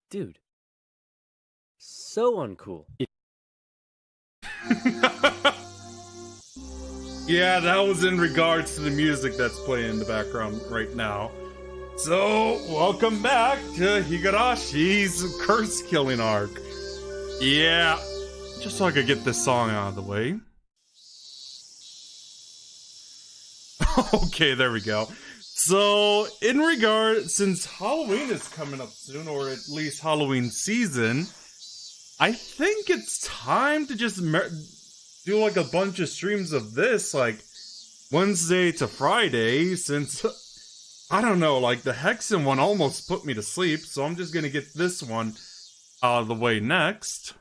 Dude, so uncool. Yeah, that was in regards to the music that's playing in the background right now. So, welcome back to Higurashi's curse killing arc. Yeah, just so I could get this song out of the way. Okay, there we go. So, in regard, since Halloween is coming up soon, or at least Halloween season, I think it's time to just do like a bunch of streams of this, like Wednesday to Friday, since, I don't know, like the Hexen one almost put me to sleep, so I'm just gonna get this one out of the way next.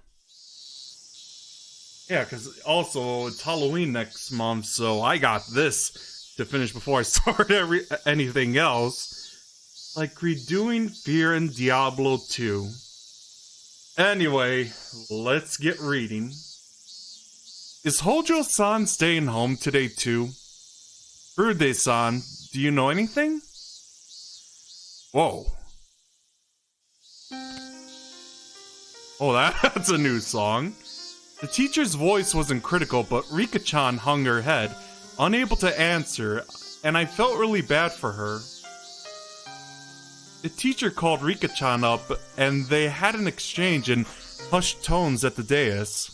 Yeah, because also it's Halloween next month, so I got this to finish before I start anything else. Like redoing Fear and Diablo 2. Anyway, let's get reading. Is Hojo-san staying home today too? Furude-san, do you know anything? Whoa. Oh, that's a new song. The teacher's voice wasn't critical, but Rika-chan hung her head, unable to answer, and I felt really bad for her. The teacher called Rika-chan up, and they had an exchange in hushed tones at the dais.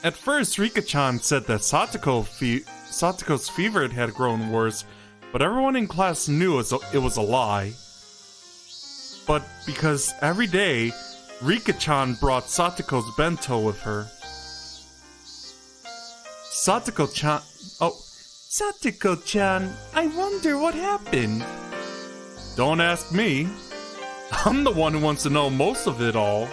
At first, Rika-chan said that Satoko's fever had grown worse, but everyone in class knew it was a lie. But because every day, Rika-chan brought Satoko's bento with her. Satako-chan... Oh, Satako-chan, I wonder what happened. Don't ask me. I'm the one who wants to know most of it all.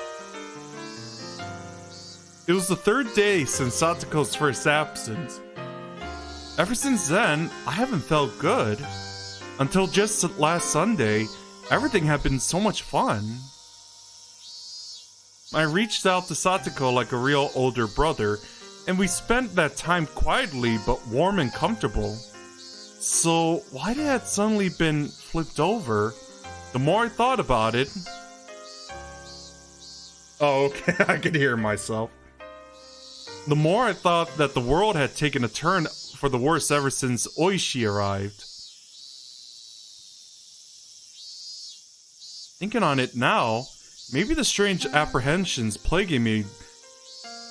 It was the third day since Satoko's first absence. Ever since then, I haven't felt good. Until just last Sunday, everything had been so much fun. I reached out to Satako like a real older brother, and we spent that time quietly but warm and comfortable. So, why did it suddenly been flipped over? The more I thought about it... Oh, okay, I could hear myself. The more I thought that the world had taken a turn for the worse ever since Oishi arrived. Thinking on it now, maybe the strange apprehensions plaguing me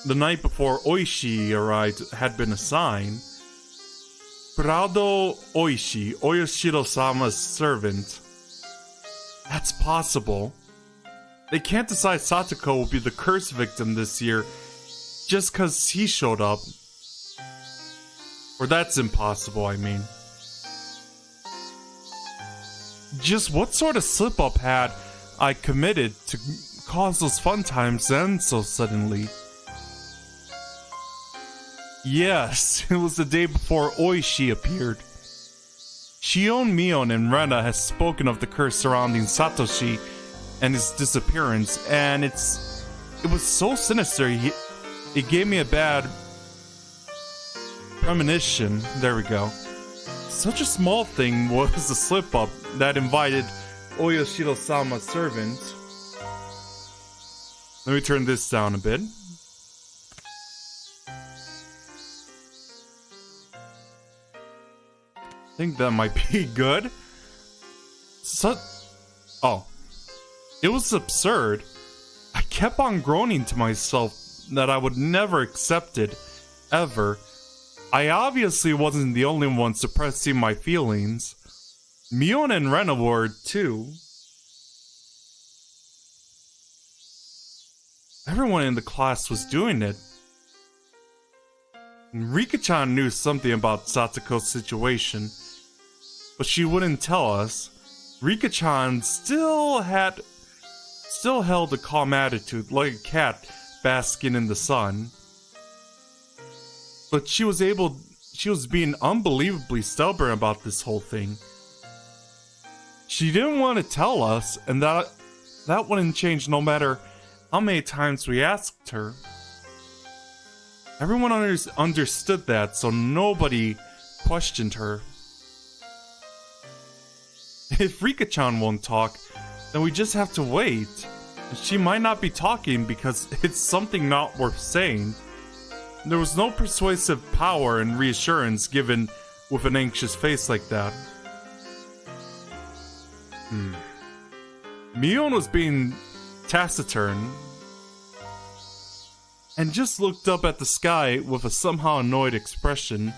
the night before Oishi arrived had been a sign. Prado Oishi, Oyoshiro-sama's servant. That's possible. They can't decide Satako will be the curse victim this year just cause he showed up. Or that's impossible, I mean. Just what sort of slip-up had I committed to cause those fun times to end so suddenly? Yes, it was the day before Oishi appeared. Shion, Mion, and Rena has spoken of the curse surrounding Satoshi and his disappearance, and it was so sinister, it gave me a bad premonition. There we go. Such a small thing was a slip-up that invited Oyoshiro-sama's servant. Let me turn this down a bit. I think that might be good. Oh. It was absurd. I kept on groaning to myself that I would never accept it, ever. I obviously wasn't the only one suppressing my feelings. Mion and Rena were too. Everyone in the class was doing it. Rika-chan knew something about Satoko's situation, but she wouldn't tell us. Rika-chan still held a calm attitude, like a cat basking in the sun. But she was being unbelievably stubborn about this whole thing. She didn't want to tell us, and that wouldn't change no matter how many times we asked her. Everyone understood that, so nobody questioned her. If Rika-chan won't talk, then we just have to wait. She might not be talking because it's something not worth saying. There was no persuasive power and reassurance given with an anxious face like that. Mion was being taciturn and just looked up at the sky with a somehow annoyed expression.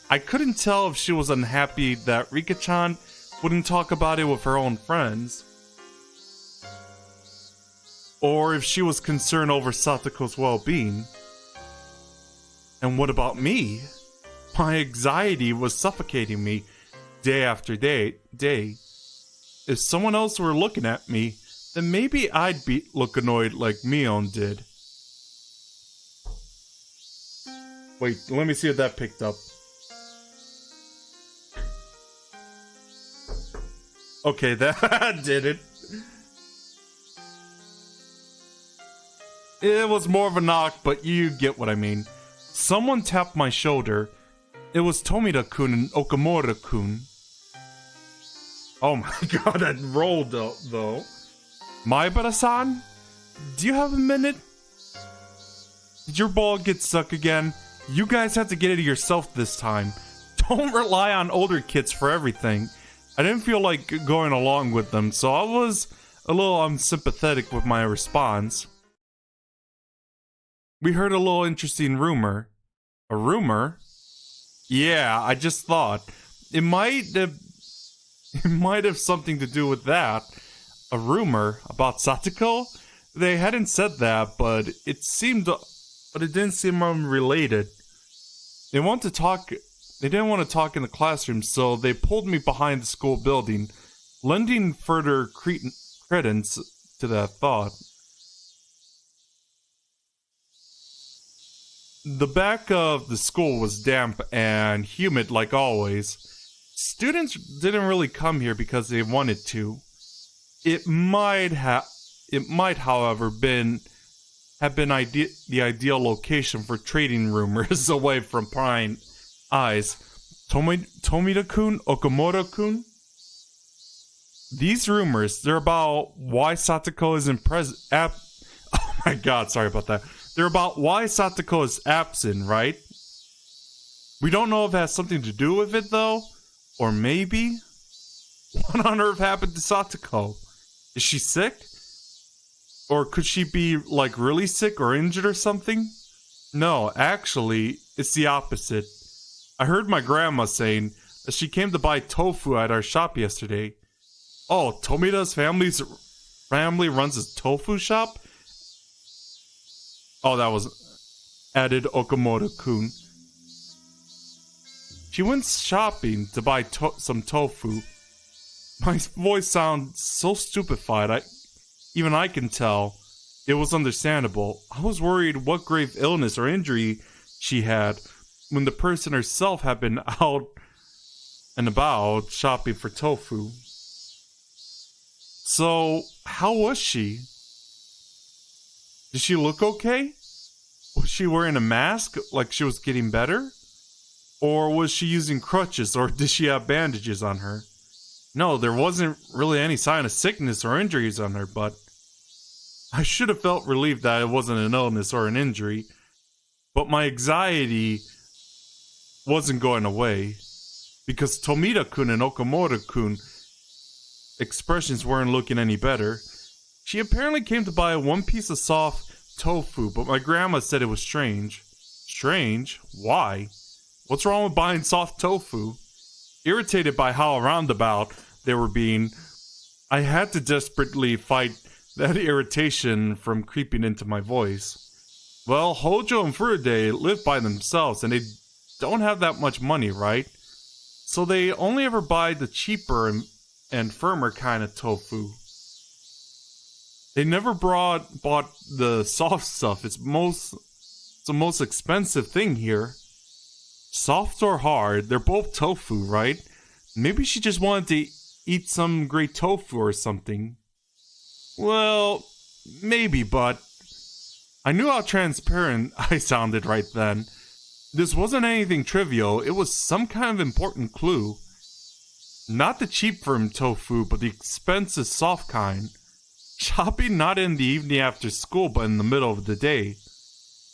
I couldn't tell if she was unhappy that Rika-chan wouldn't talk about it with her own friends, or if she was concerned over Satako's well-being. And what about me? My anxiety was suffocating me day after day. If someone else were looking at me, then maybe I'd look annoyed like Mion did. Wait, let me see if that picked up. Okay, that did it. It was more of a knock, but you get what I mean. Someone tapped my shoulder. It was Tomita-kun and Okamura-kun. Oh my god, that rolled though. Maibara-san? Do you have a minute? Did your ball get stuck again? You guys have to get it yourself this time. Don't rely on older kids for everything. I didn't feel like going along with them, so I was a little unsympathetic with my response. We heard a little interesting rumor. A rumor? Yeah, I just thought. It might have something to do with that. A rumor about Satako? They hadn't said that, but it didn't seem unrelated. They didn't want to talk in the classroom, so they pulled me behind the school building, lending further credence to that thought. The back of the school was damp and humid like always. Students didn't really come here because they wanted to. It might, however, have been the ideal location for trading rumors away from prying eyes. Tomita-kun, Okamura-kun? These rumors, they're about why Satako isn't present. Oh my god, sorry about that. They're about why Satako is absent, right? We don't know if it has something to do with it, though. Or maybe? What on earth happened to Satako? Is she sick? Or could she be, like, really sick or injured or something? No, actually, it's the opposite. I heard my grandma saying that she came to buy tofu at our shop yesterday. Oh, Tomita's family runs a tofu shop? Oh, that was added Okamura-kun. She went shopping to buy some tofu. My voice sounds so stupefied, even I can tell. It was understandable. I was worried what grave illness or injury she had when the person herself had been out and about shopping for tofu. So, how was she? Did she look okay? Was she wearing a mask like she was getting better? Or was she using crutches, or did she have bandages on her? No, there wasn't really any sign of sickness or injuries on her, but I should have felt relieved that it wasn't an illness or an injury. But my anxiety wasn't going away, because Tomita-kun and Okamura-kun expressions weren't looking any better. She apparently came to buy one piece of soft tofu, but my grandma said it was strange. Strange? Why? What's wrong with buying soft tofu? Irritated by how roundabout they were being, I had to desperately fight that irritation from creeping into my voice. Well, Hojo and Furude live by themselves, and they don't have that much money, right? So they only ever buy the cheaper and firmer kind of tofu. They never bought the soft stuff. It's the most expensive thing here. Soft or hard, they're both tofu, right? Maybe she just wanted to eat some great tofu or something. Well, maybe, but I knew how transparent I sounded right then. This wasn't anything trivial. It was some kind of important clue. Not the cheap firm tofu, but the expensive soft kind. Shopping not in the evening after school, but in the middle of the day.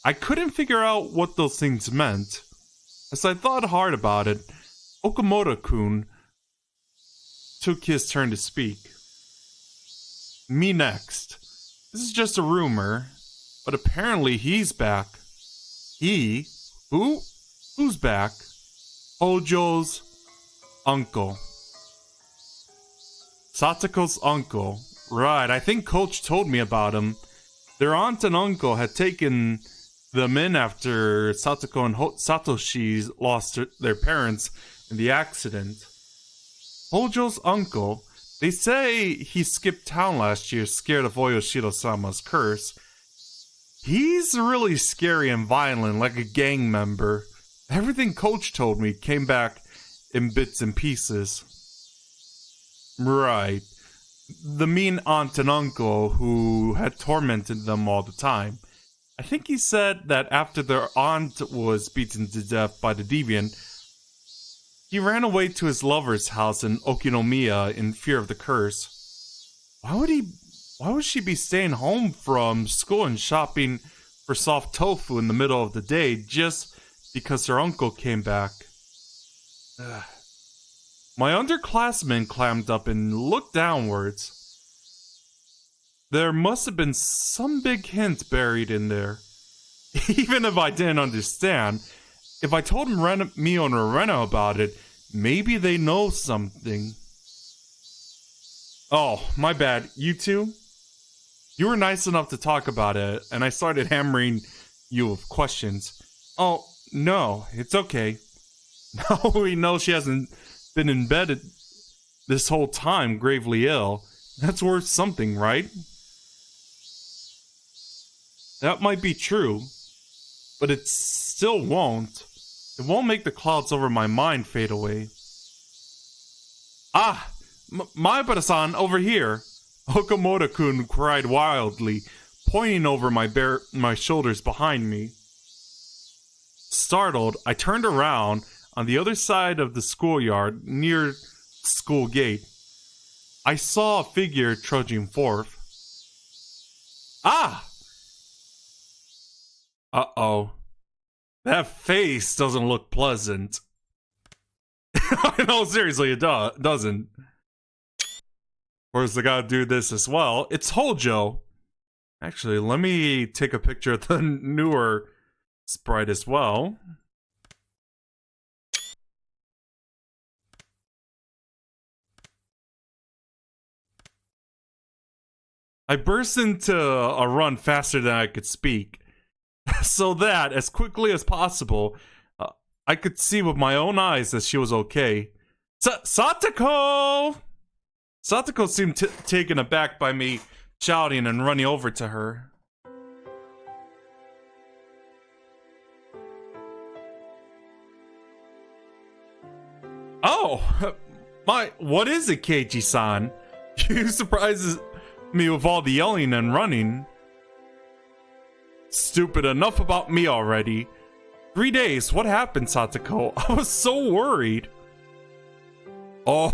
I couldn't figure out what those things meant. As I thought hard about it, Okamoto-kun took his turn to speak. Me next. This is just a rumor, but apparently he's back. He? Who? Who's back? Hojo's uncle. Satako's uncle. Right, I think Coach told me about him. Their aunt and uncle had taken them in after Satako and Satoshi lost their parents in the accident. Hojo's uncle, they say he skipped town last year scared of Oyoshiro-sama's curse. He's really scary and violent, like a gang member. Everything Coach told me came back in bits and pieces. Right. The mean aunt and uncle who had tormented them all the time. I think he said that after their aunt was beaten to death by the deviant, he ran away to his lover's house in Okinomiya in fear of the curse. Why would she be staying home from school and shopping for soft tofu in the middle of the day just because her uncle came back? Ugh. My underclassmen climbed up and looked downwards. There must have been some big hint buried in there. Even if I didn't understand, if I told Mio and Rena about it, maybe they know something. Oh, my bad. You two? You were nice enough to talk about it, and I started hammering you with questions. Oh, no, it's okay. Now we know she hasn't been in bed this whole time, gravely ill. That's worth something, right? That might be true, but it still won't. It won't make the clouds over my mind fade away. Ah! Maibara-san, over here! Okamoto-kun cried wildly, pointing over my shoulders behind me. Startled, I turned around on the other side of the schoolyard, near the school gate. I saw a figure trudging forth. Ah! Uh-oh. That face doesn't look pleasant. No, seriously, it doesn't. Of course, I gotta do this as well. It's Hojo. Actually, let me take a picture of the newer sprite as well. I burst into a run faster than I could speak, so that, as quickly as possible, I could see with my own eyes that she was okay. Satako! Satako seemed taken aback by me shouting and running over to her. Oh! What is it, Keiji-san? You surprises me with all the yelling and running. Stupid, enough about me already. 3 days, what happened, Satako? I was so worried. Oh,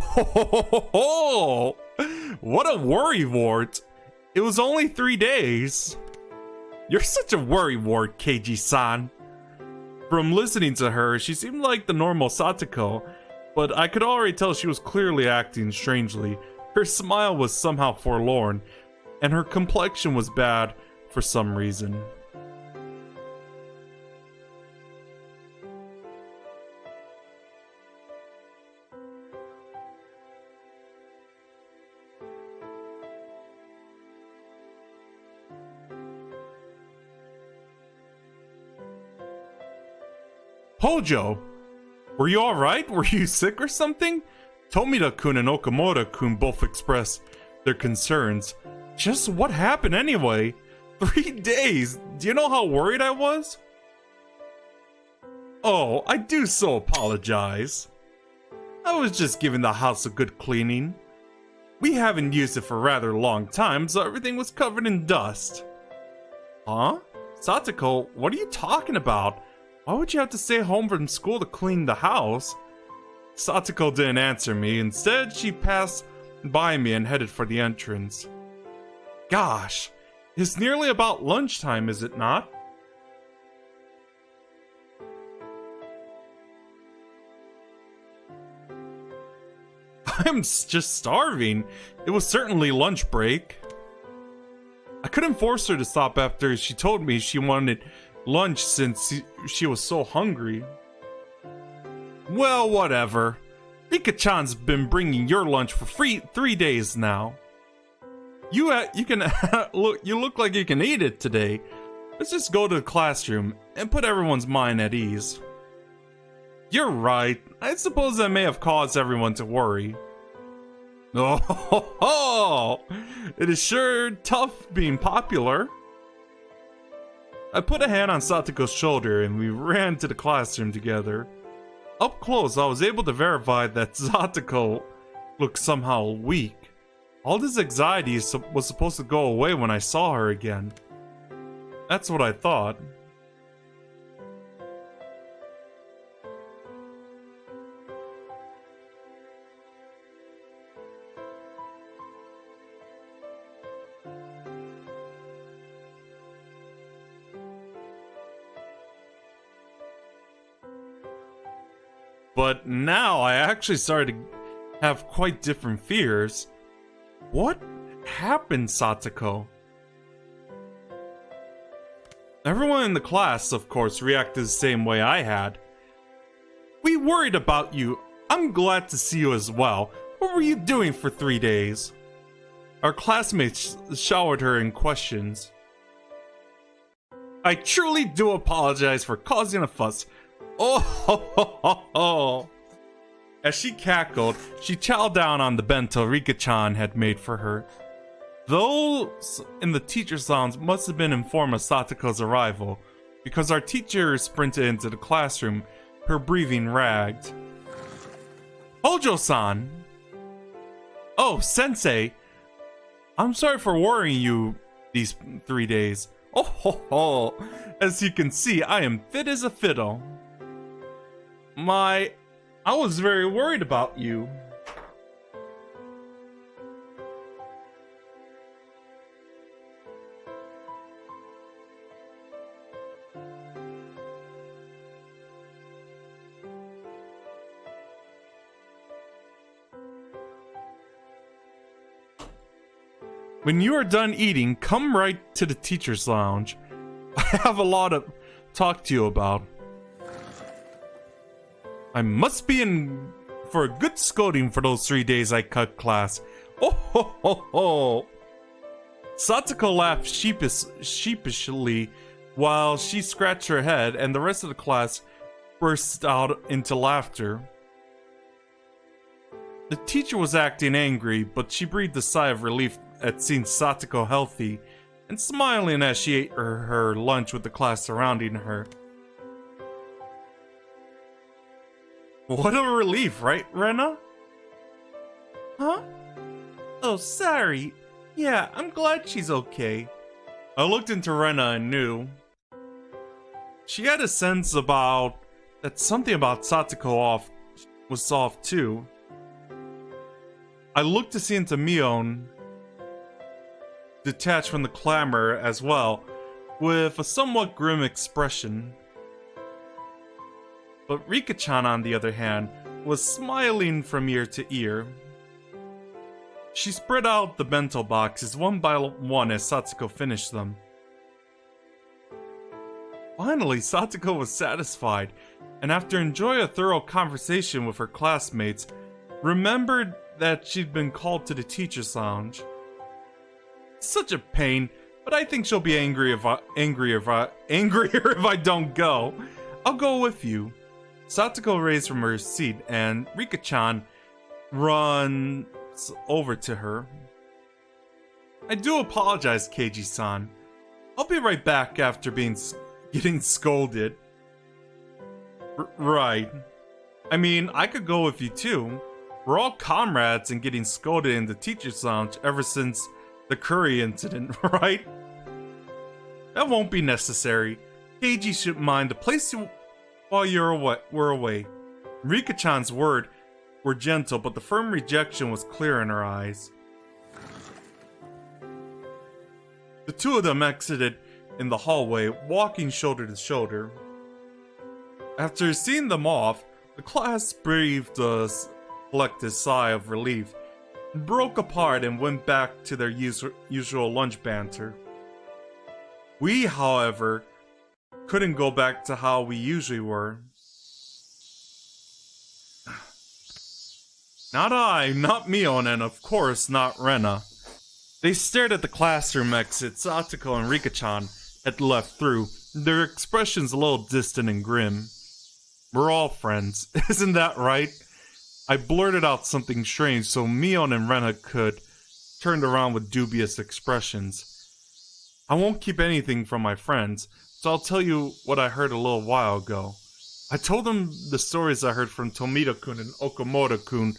what a worrywart. It was only 3 days. You're such a worrywart, Keiji-san. From listening to her, she seemed like the normal Satako, but I could already tell she was clearly acting strangely. Her smile was somehow forlorn, and her complexion was bad for some reason. Hojo! Were you alright? Were you sick or something? Tomita-kun and Okamoto-kun both expressed their concerns. Just what happened anyway? 3 days! Do you know how worried I was? Oh, I do so apologize. I was just giving the house a good cleaning. We haven't used it for a rather long time, so everything was covered in dust. Huh? Satako, what are you talking about? Why would you have to stay home from school to clean the house? Satako didn't answer me. Instead, she passed by me and headed for the entrance. Gosh, it's nearly about lunchtime, is it not? I'm just starving. It was certainly lunch break. I couldn't force her to stop after she told me she wanted lunch since she was so hungry. Well, whatever. Rika-chan's been bringing your lunch for free 3 days now. You can you look like you can eat it today. Let's just go to the classroom and put everyone's mind at ease. You're right. I suppose that may have caused everyone to worry. Oh, it is sure tough being popular. I put a hand on Satako's shoulder and we ran to the classroom together. Up close, I was able to verify that Satako looked somehow weak. All this anxiety was supposed to go away when I saw her again. That's what I thought. But now I actually started to have quite different fears. What happened, Satako? Everyone in the class, of course, reacted the same way I had. We worried about you. I'm glad to see you as well. What were you doing for 3 days? Our classmates showered her in questions. I truly do apologize for causing a fuss. Oh, ho, ho, ho, ho. As she cackled, she chowed down on the bento Rika-chan had made for her. Those in the teacher's lounge must have been informed of Satako's arrival, because our teacher sprinted into the classroom, her breathing ragged. Hojo-san! Oh, sensei! I'm sorry for worrying you these 3 days. Oh ho ho! As you can see, I am fit as a fiddle. I was very worried about you. When you are done eating, come right to the teacher's lounge. I have a lot to talk to you about. I must be in for a good scolding for those 3 days I cut class. Oh ho ho ho! Satako laughed sheepishly while she scratched her head, and the rest of the class burst out into laughter. The teacher was acting angry, but she breathed a sigh of relief at seeing Satako healthy and smiling as she ate her lunch with the class surrounding her. What a relief, right, Rena? Huh? Oh, sorry. Yeah, I'm glad she's okay. I looked into Rena and knew. She had a sense that something about Satako was off too. I looked to see into Mion, detached from the clamor as well, with a somewhat grim expression. But Rika-chan, on the other hand, was smiling from ear to ear. She spread out the bento boxes one by one as Satako finished them. Finally, Satako was satisfied, and after enjoying a thorough conversation with her classmates, remembered that she'd been called to the teacher's lounge. Such a pain, but I think she'll be angrier if I don't go. I'll go with you. Satako raised from her seat, and Rika-chan runs over to her. I do apologize, Keiji-san. I'll be right back after getting scolded. Right. I mean, I could go with you too. We're all comrades in getting scolded in the teacher's lounge ever since the curry incident, right? That won't be necessary. Keiji shouldn't mind the place while we're away. Rika-chan's word were gentle, but the firm rejection was clear in her eyes. The two of them exited in the hallway, walking shoulder to shoulder. After seeing them off, the class breathed a collective sigh of relief, broke apart and went back to their usual lunch banter. We, however, couldn't go back to how we usually were. Not I, not Mion, and of course not Rena. They stared at the classroom exit Satako and Rika-chan had left through, their expressions a little distant and grim. We're all friends, isn't that right? I blurted out something strange so Mion and Rena could turn around with dubious expressions. I won't keep anything from my friends, so I'll tell you what I heard a little while ago. I told them the stories I heard from Tomita-kun and Okamoto-kun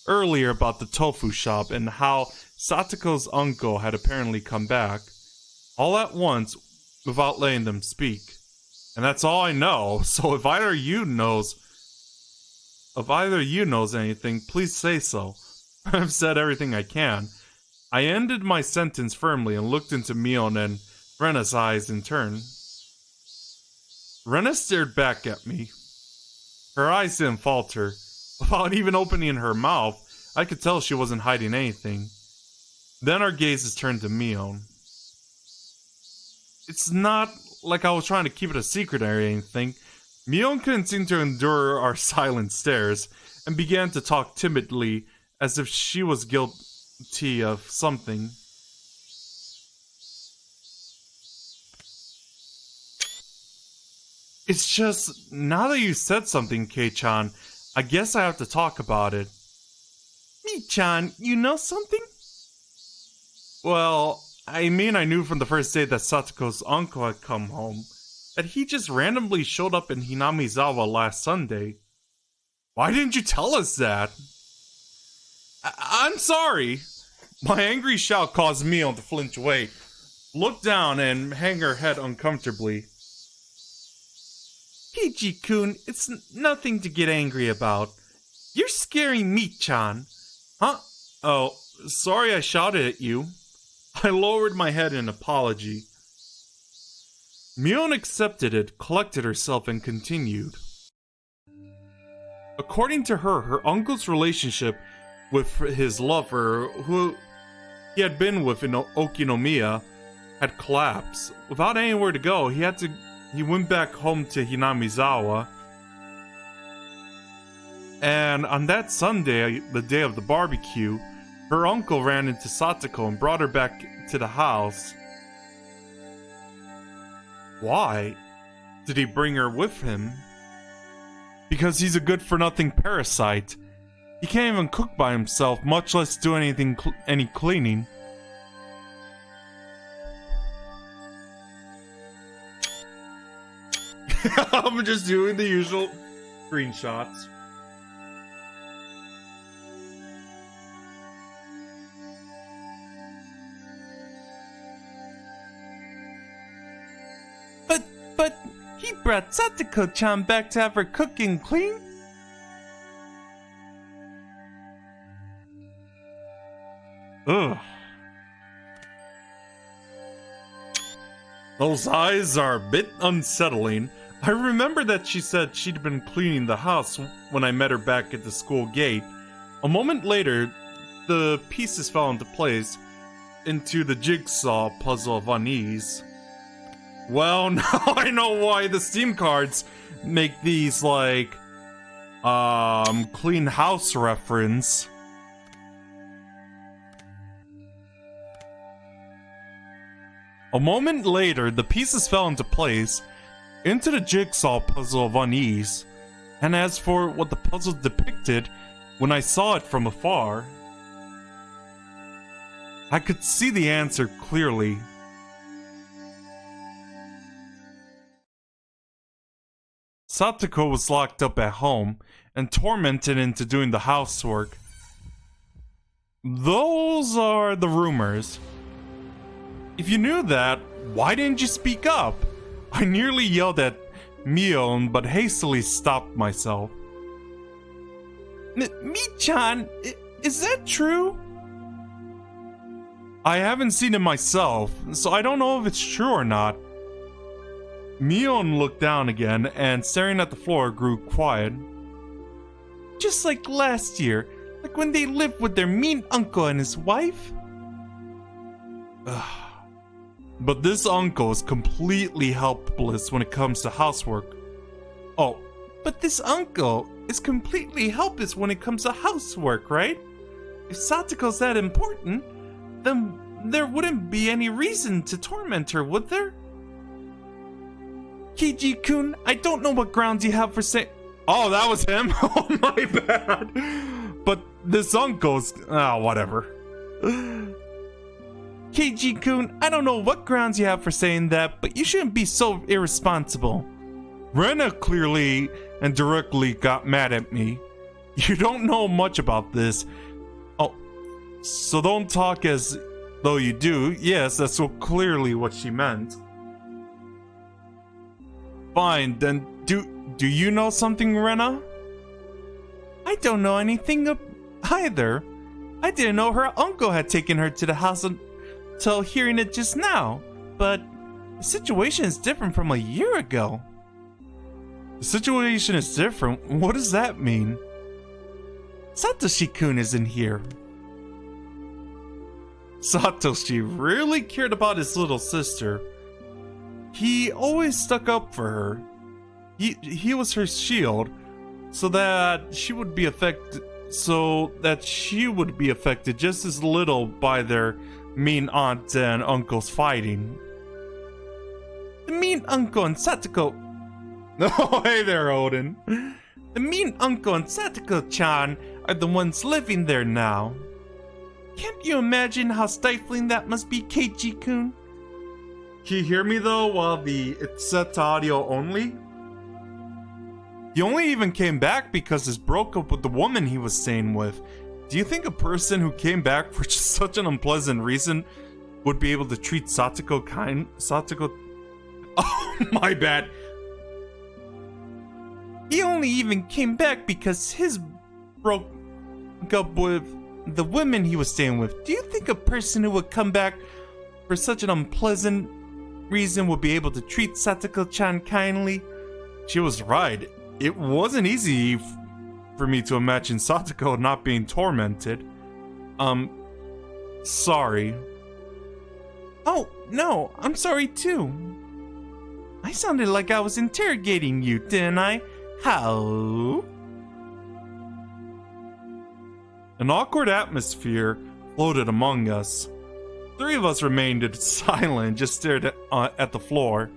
earlier about the tofu shop and how Satako's uncle had apparently come back, all at once without letting them speak. And that's all I know, so if either of you knows anything, please say so. I've said everything I can. I ended my sentence firmly and looked into Mion and Rena's eyes in turn. Rena stared back at me. Her eyes didn't falter. Without even opening her mouth, I could tell she wasn't hiding anything. Then our gazes turned to Mion. It's not like I was trying to keep it a secret or anything. Mion couldn't seem to endure our silent stares, and began to talk timidly as if she was guilty of something. It's just, now that you said something, Kei-chan, I guess I have to talk about it. Mi-chan, you know something? Well, I mean, I knew from the first day that Satako's uncle had come home that he just randomly showed up in Hinamizawa last Sunday. Why didn't you tell us that? I'm sorry. My angry shout caused Mion to flinch away, look down, and hang her head uncomfortably. Peachy-kun, it's nothing to get angry about. You're scaring Mi-chan. Huh? Oh, sorry I shouted at you. I lowered my head in apology. Mion accepted it, collected herself, and continued. According to her, her uncle's relationship with his lover, who he had been with in Okinomiya, had collapsed. Without anywhere to go, he went back home to Hinamizawa. And on that Sunday, the day of the barbecue, her uncle ran into Satako and brought her back to the house. Why did he bring her with him? Because he's a good-for-nothing parasite. He can't even cook by himself, much less do any cleaning. I'm just doing the usual screenshots. But he brought Satako-chan back to have her cook and clean? Ugh. Those eyes are a bit unsettling. I remember that she said she'd been cleaning the house when I met her back at the school gate. A moment later, the pieces fell into place into the jigsaw puzzle of unease. Well, now I know why the Steam cards make these, like, clean house reference. A moment later, the pieces fell into place, into the jigsaw puzzle of unease. And as for what the puzzle depicted, when I saw it from afar, I could see the answer clearly. Satako was locked up at home and tormented into doing the housework. Those are the rumors. If you knew that, why didn't you speak up? I nearly yelled at Mion, but hastily stopped myself. Mi-chan, is that true? I haven't seen it myself, so I don't know if it's true or not. Mion looked down again and, staring at the floor, grew quiet. Just like last year, like when they lived with their mean uncle and his wife. But this uncle is completely helpless when it comes to housework. Oh, but this uncle is completely helpless when it comes to housework, right? If Satako's that important, then there wouldn't be any reason to torment her, would there? Keiji-kun, I don't know what grounds you have for saying... Oh, that was him? Oh, my bad. But this uncle's... whatever. Keiji-kun, I don't know what grounds you have for saying that, but you shouldn't be so irresponsible. Rena clearly and directly got mad at me. You don't know much about this. Oh, so don't talk as though you do. Yes, that's so clearly what she meant. Fine, then do you know something, Rena? I don't know anything either. I didn't know her uncle had taken her to the house until hearing it just now. But the situation is different from a year ago. The situation is different? What does that mean? Satoshi-kun isn't here. Satoshi really cared about his little sister. He always stuck up for her. He was her shield, so that she would be affected just as little by their mean aunt and uncles fighting. The mean uncle and Satako. Oh, hey there, Odin. The mean uncle and Satako-chan are the ones living there now. Can't you imagine how stifling that must be, Keiji-kun? Can you hear me though while it's set to audio only? He only even came back because he broke up with the woman he was staying with. Do you think a person who came back for just such an unpleasant reason would be able to treat Satako? Oh, my bad. He only even came back because his broke up with the woman he was staying with. Do you think a person who would come back for such an unpleasant reason would be able to treat Satako-chan kindly? She was right. It wasn't easy for me to imagine Satako not being tormented. Sorry. Oh, no, I'm sorry too. I sounded like I was interrogating you, didn't I? How? An awkward atmosphere floated among us. Three of us remained silent and just stared at the floor.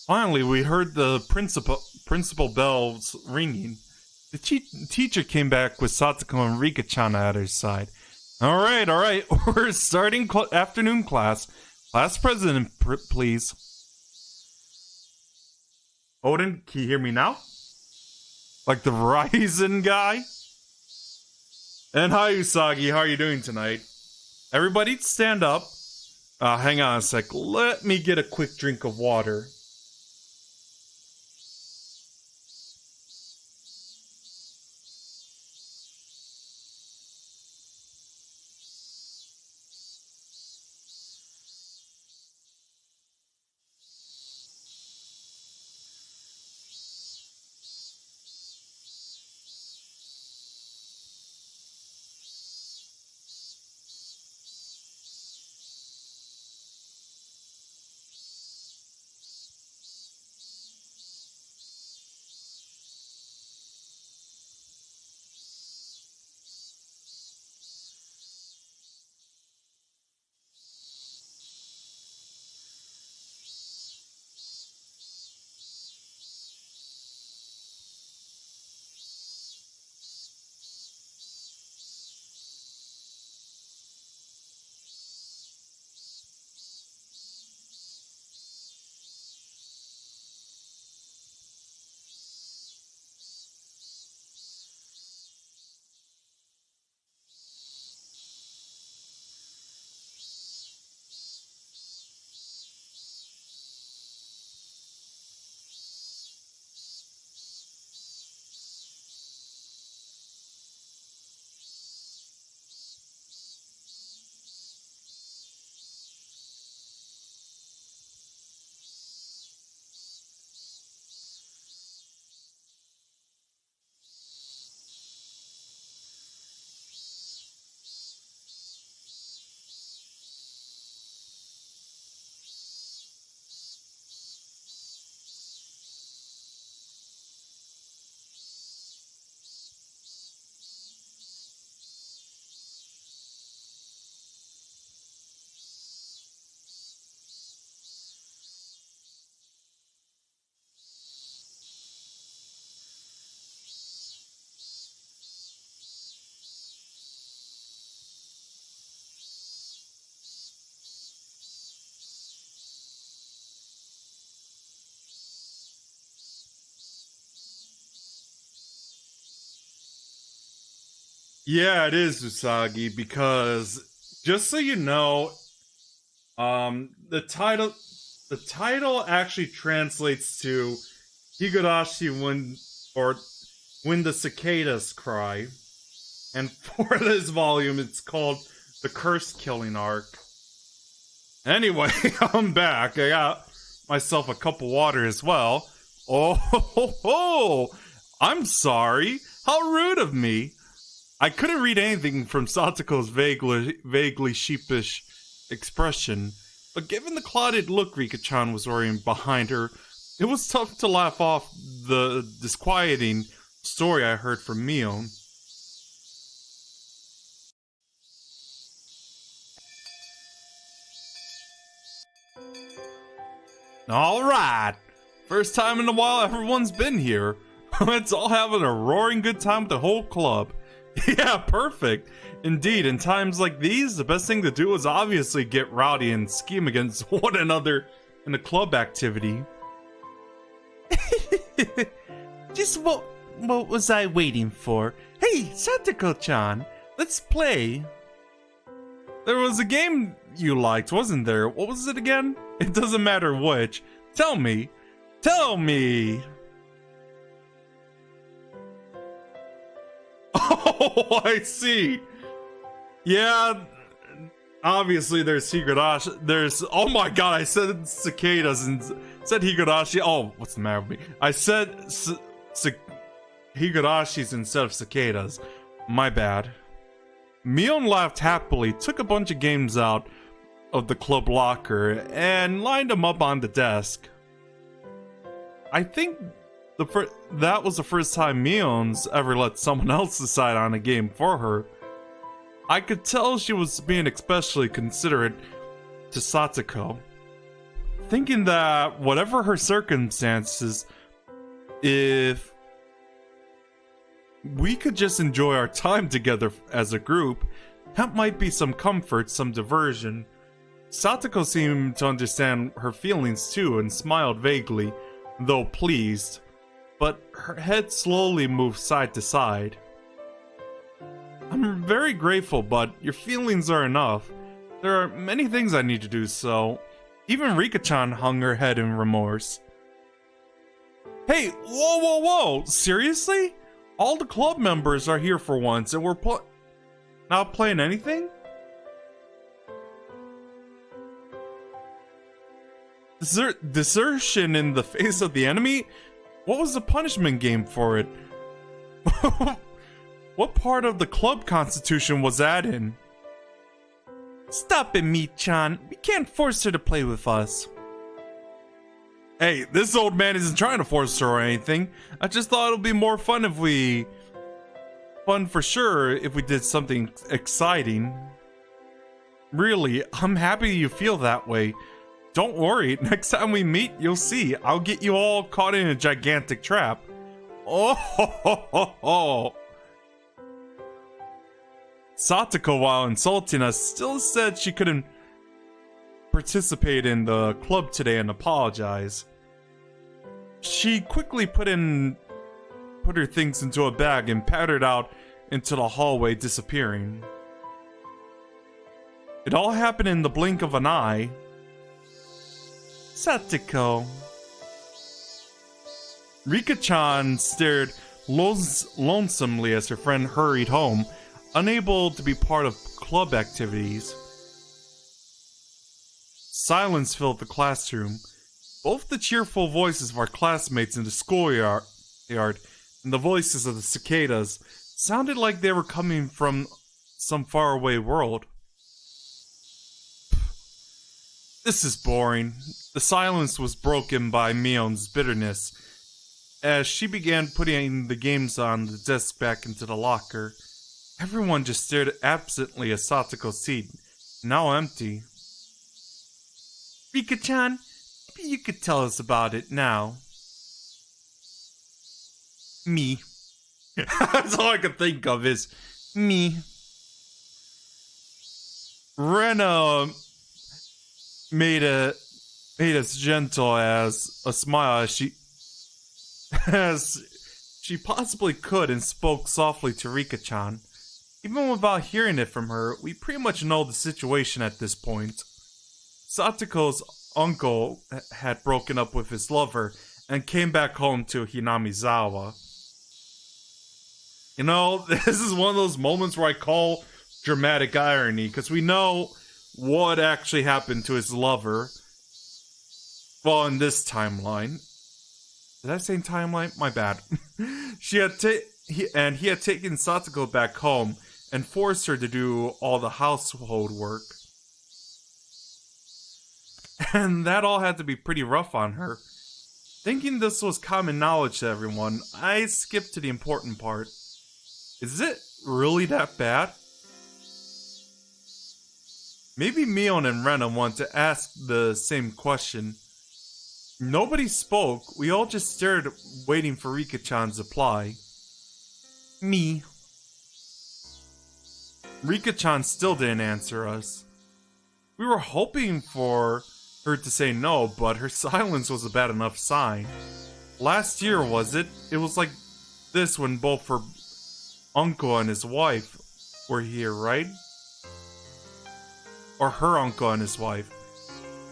Finally, we heard the principal bells ringing. The teacher came back with Satako and Rika-chan at her side. All right, we're starting afternoon class. Class president, please. Odin, can you hear me now? Like the Verizon guy? And hi, Usagi, how are you doing tonight? Everybody stand up. Hang on a sec. Let me get a quick drink of water. Yeah, it is Usagi because just so you know, the title actually translates to Higurashi when the cicadas cry. And for this volume it's called the Curse Killing Arc. Anyway, I'm back. I got myself a cup of water as well. Oh, ho, ho. I'm sorry. How rude of me. I couldn't read anything from Satako's vaguely sheepish expression, but given the clouded look Rika-chan was wearing behind her, it was tough to laugh off the disquieting story I heard from Mion. Alright! First time in a while everyone's been here. Let's all having a roaring good time with the whole club. Yeah, perfect. Indeed, in times like these, the best thing to do is obviously get rowdy and scheme against one another in a club activity. Just what was I waiting for? Hey, Satako-chan, let's play. There was a game you liked, wasn't there? What was it again? It doesn't matter which. Tell me. Tell me. Oh, I see. Yeah, obviously there's Higurashi. There's, oh my god, I said cicadas and said Higurashi. Oh, what's the matter with me? I said Higurashis instead of cicadas. My bad. Mion laughed happily, took a bunch of games out of the club locker, and lined them up on the desk. I think that was the first time Mion's ever let someone else decide on a game for her. I could tell she was being especially considerate to Satako, thinking that whatever her circumstances, if we could just enjoy our time together as a group, that might be some comfort, some diversion. Satako seemed to understand her feelings too and smiled vaguely, though pleased, but her head slowly moved side to side. I'm very grateful, but your feelings are enough. There are many things I need to do, so... Even Rika-chan hung her head in remorse. Hey, whoa, whoa, whoa! Seriously? All the club members are here for once, and we're not playing anything? Desertion in the face of the enemy? What was the punishment game for it? What part of the club constitution was that in? Stop it, Mi-chan. We can't force her to play with us. Hey, this old man isn't trying to force her or anything. I just thought it would be more fun if we... Fun for sure if we did something exciting. Really, I'm happy you feel that way. Don't worry, next time we meet, you'll see. I'll get you all caught in a gigantic trap. Oh, ho, ho, ho, ho. Satako, while insulting us, still said she couldn't participate in the club today and apologize. She quickly put her things into a bag and pattered out into the hallway, disappearing. It all happened in the blink of an eye. Satako. Rika-chan stared lonesomely as her friend hurried home, unable to be part of club activities. Silence filled the classroom. Both the cheerful voices of our classmates in the schoolyard and the voices of the cicadas sounded like they were coming from some faraway world. This is boring. The silence was broken by Mion's bitterness as she began putting the games on the desk back into the locker. Everyone just stared absently at Satako's seat, now empty. Rika-chan, maybe you could tell us about it now. Me. That's all I could think of is me. Rena made as gentle as a smile as she possibly could and spoke softly to Rika-chan. Even without hearing it from her, we pretty much know the situation at this point. Satako's uncle had broken up with his lover and came back home to Hinamizawa. You know, this is one of those moments where I call dramatic irony, because we know what actually happened to his lover. Well, in this timeline. Did I say timeline? My bad. He had taken Satako back home and forced her to do all the household work. And that all had to be pretty rough on her. Thinking this was common knowledge to everyone, I skipped to the important part. Is it really that bad? Maybe Mion and Rena want to ask the same question. Nobody spoke, we all just stared, waiting for Rika-chan's reply. Me. Rika-chan still didn't answer us. We were hoping for her to say no, but her silence was a bad enough sign. Last year, was it? It was like this when both her uncle and his wife were here, right? Or her uncle and his wife.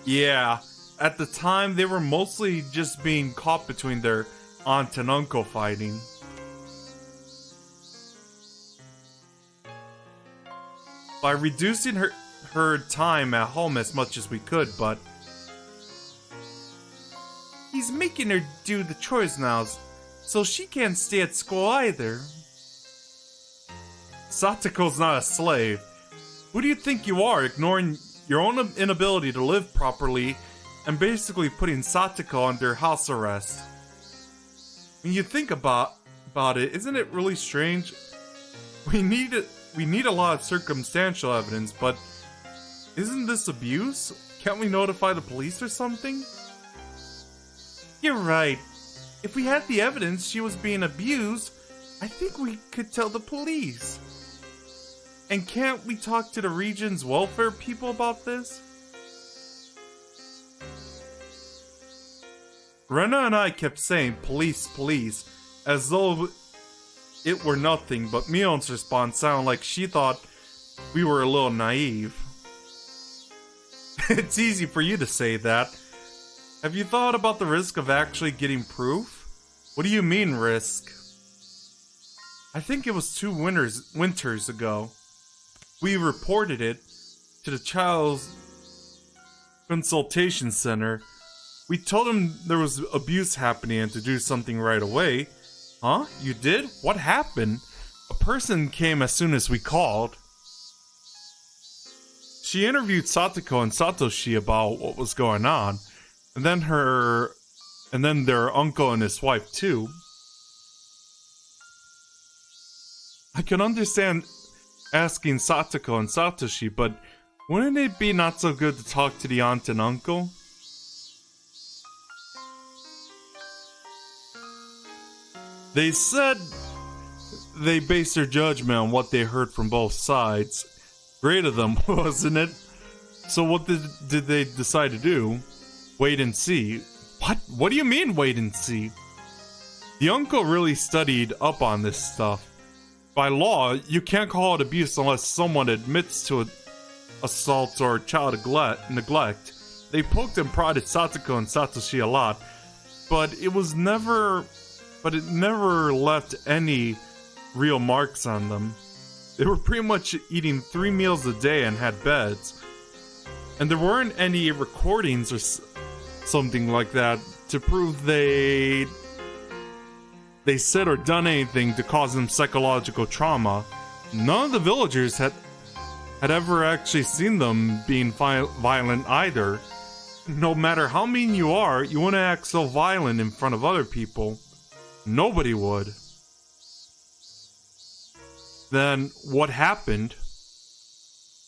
Yeah, at the time they were mostly just being caught between their aunt and uncle fighting. By reducing her time at home as much as we could, but he's making her do the chores now, so she can't stay at school either. Satako's not a slave. Who do you think you are, ignoring your own inability to live properly and basically putting Satako under house arrest? When you think about it, isn't it really strange? We need a lot of circumstantial evidence, but isn't this abuse? Can't we notify the police or something? You're right. If we had the evidence she was being abused, I think we could tell the police. And can't we talk to the region's welfare people about this? Rena and I kept saying police, police, as though it were nothing, but Mion's response sounded like she thought we were a little naive. It's easy for you to say that. Have you thought about the risk of actually getting proof? What do you mean, risk? I think it was 2 winters ago. We reported it to the child's consultation center. We told him there was abuse happening and to do something right away. Huh? You did? What happened? A person came as soon as we called. She interviewed Satako and Satoshi about what was going on. And then their uncle and his wife too. I can understand asking Satako and Satoshi, but wouldn't it be not so good to talk to the aunt and uncle? They said they based their judgment on what they heard from both sides. Great of them, wasn't it? So what did they decide to do? Wait and see. What? What do you mean wait and see? The uncle really studied up on this stuff. By law, you can't call it abuse unless someone admits to assault or child neglect. They poked and prodded Satako and Satoshi a lot, but it never left any real marks on them. They were pretty much eating 3 meals a day and had beds. And there weren't any recordings or something like that to prove they said or done anything to cause them psychological trauma. None of the villagers had ever actually seen them being violent either. No matter how mean you are, you wouldn't act so violent in front of other people. Nobody would. Then, what happened?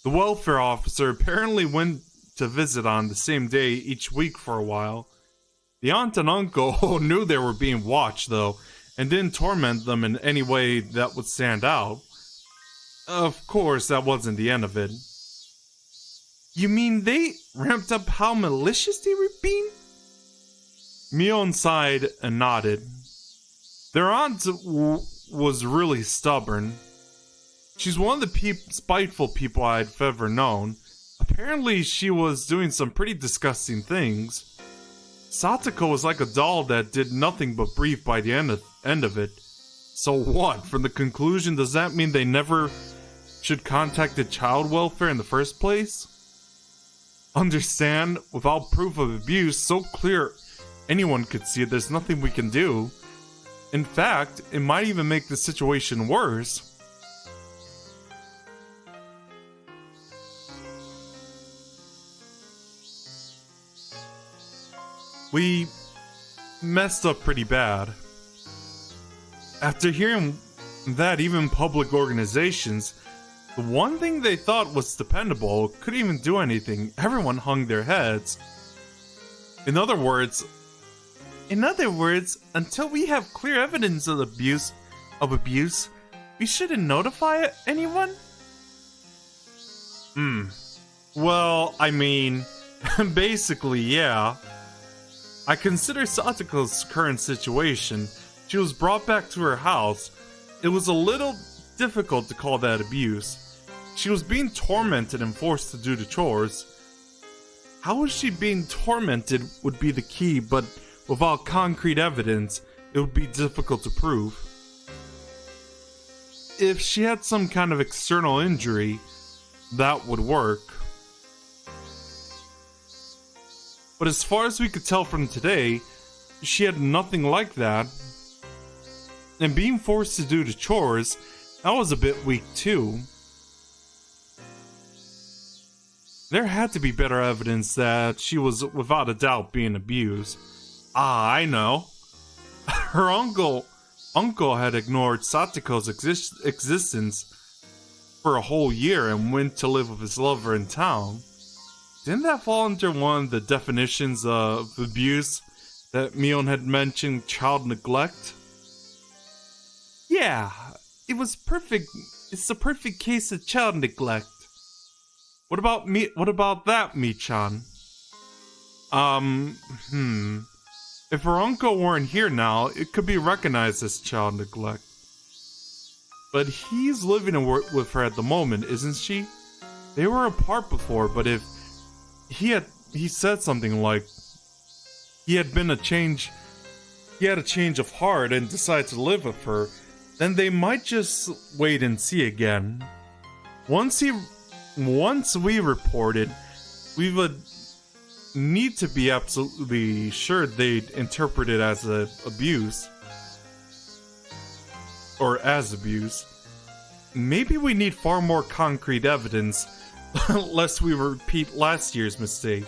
The welfare officer apparently went to visit on the same day each week for a while. The aunt and uncle knew they were being watched, though, and didn't torment them in any way that would stand out. Of course, that wasn't the end of it. You mean they ramped up how malicious they were being? Mion sighed and nodded. Their aunt was really stubborn. She's one of the spiteful people I've ever known. Apparently, she was doing some pretty disgusting things. Satako was like a doll that did nothing but breathe by the end of it. So what? From the conclusion, does that mean they never should contact the child welfare in the first place? Understand, without proof of abuse so clear anyone could see it, there's nothing we can do. In fact, it might even make the situation worse. We messed up pretty bad. After hearing that even public organizations, the one thing they thought was dependable couldn't even do anything, everyone hung their heads. In other words, until we have clear evidence of abuse, we shouldn't notify anyone? Well, I mean, basically, yeah. I consider Satako's current situation. She was brought back to her house. It was a little difficult to call that abuse. She was being tormented and forced to do the chores. How was she being tormented would be the key, but without concrete evidence, it would be difficult to prove. If she had some kind of external injury, that would work. But as far as we could tell from today, she had nothing like that. And being forced to do the chores, that was a bit weak too. There had to be better evidence that she was without a doubt being abused. Ah, I know. Her uncle had ignored Satako's existence for a whole year and went to live with his lover in town. Didn't that fall under one of the definitions of abuse that Mion had mentioned, child neglect? Yeah, it was perfect. It's the perfect case of child neglect. What about that, Mi-chan? If her uncle weren't here now, it could be recognized as child neglect. But he's living with her at the moment, isn't she? They were apart before, but if he said something like he had a change of heart and decided to live with her, then they might just wait and see again. Once we reported, we would need to be absolutely sure they'd interpret it as abuse. Or as abuse. Maybe we need far more concrete evidence, lest we repeat last year's mistake.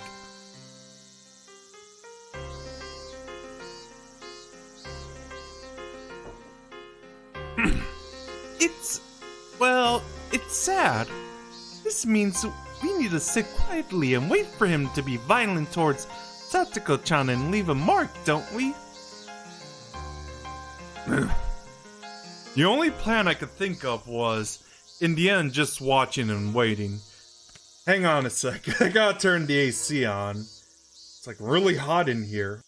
It's sad. This means we need to sit quietly and wait for him to be violent towards Satako-chan and leave a mark, don't we? The only plan I could think of was, in the end, just watching and waiting. Hang on a sec, I gotta turn the AC on. It's like really hot in here.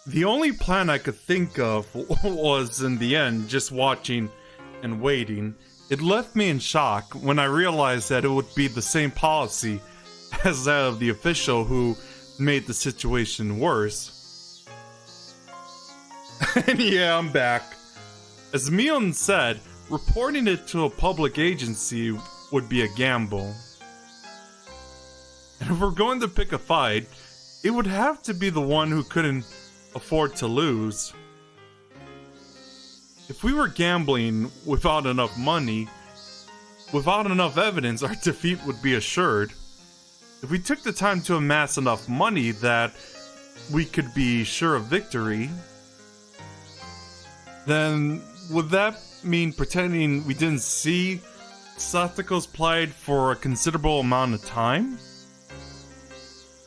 The only plan I could think of was, in the end, just watching and waiting. It left me in shock when I realized that it would be the same policy as that of the official who made the situation worse. And yeah, I'm back. As Mion said, reporting it to a public agency would be a gamble. And if we're going to pick a fight, it would have to be the one who couldn't afford to lose. If we were gambling without enough money, without enough evidence, our defeat would be assured. If we took the time to amass enough money that we could be sure of victory, then would that mean pretending we didn't see Satako's plight for a considerable amount of time?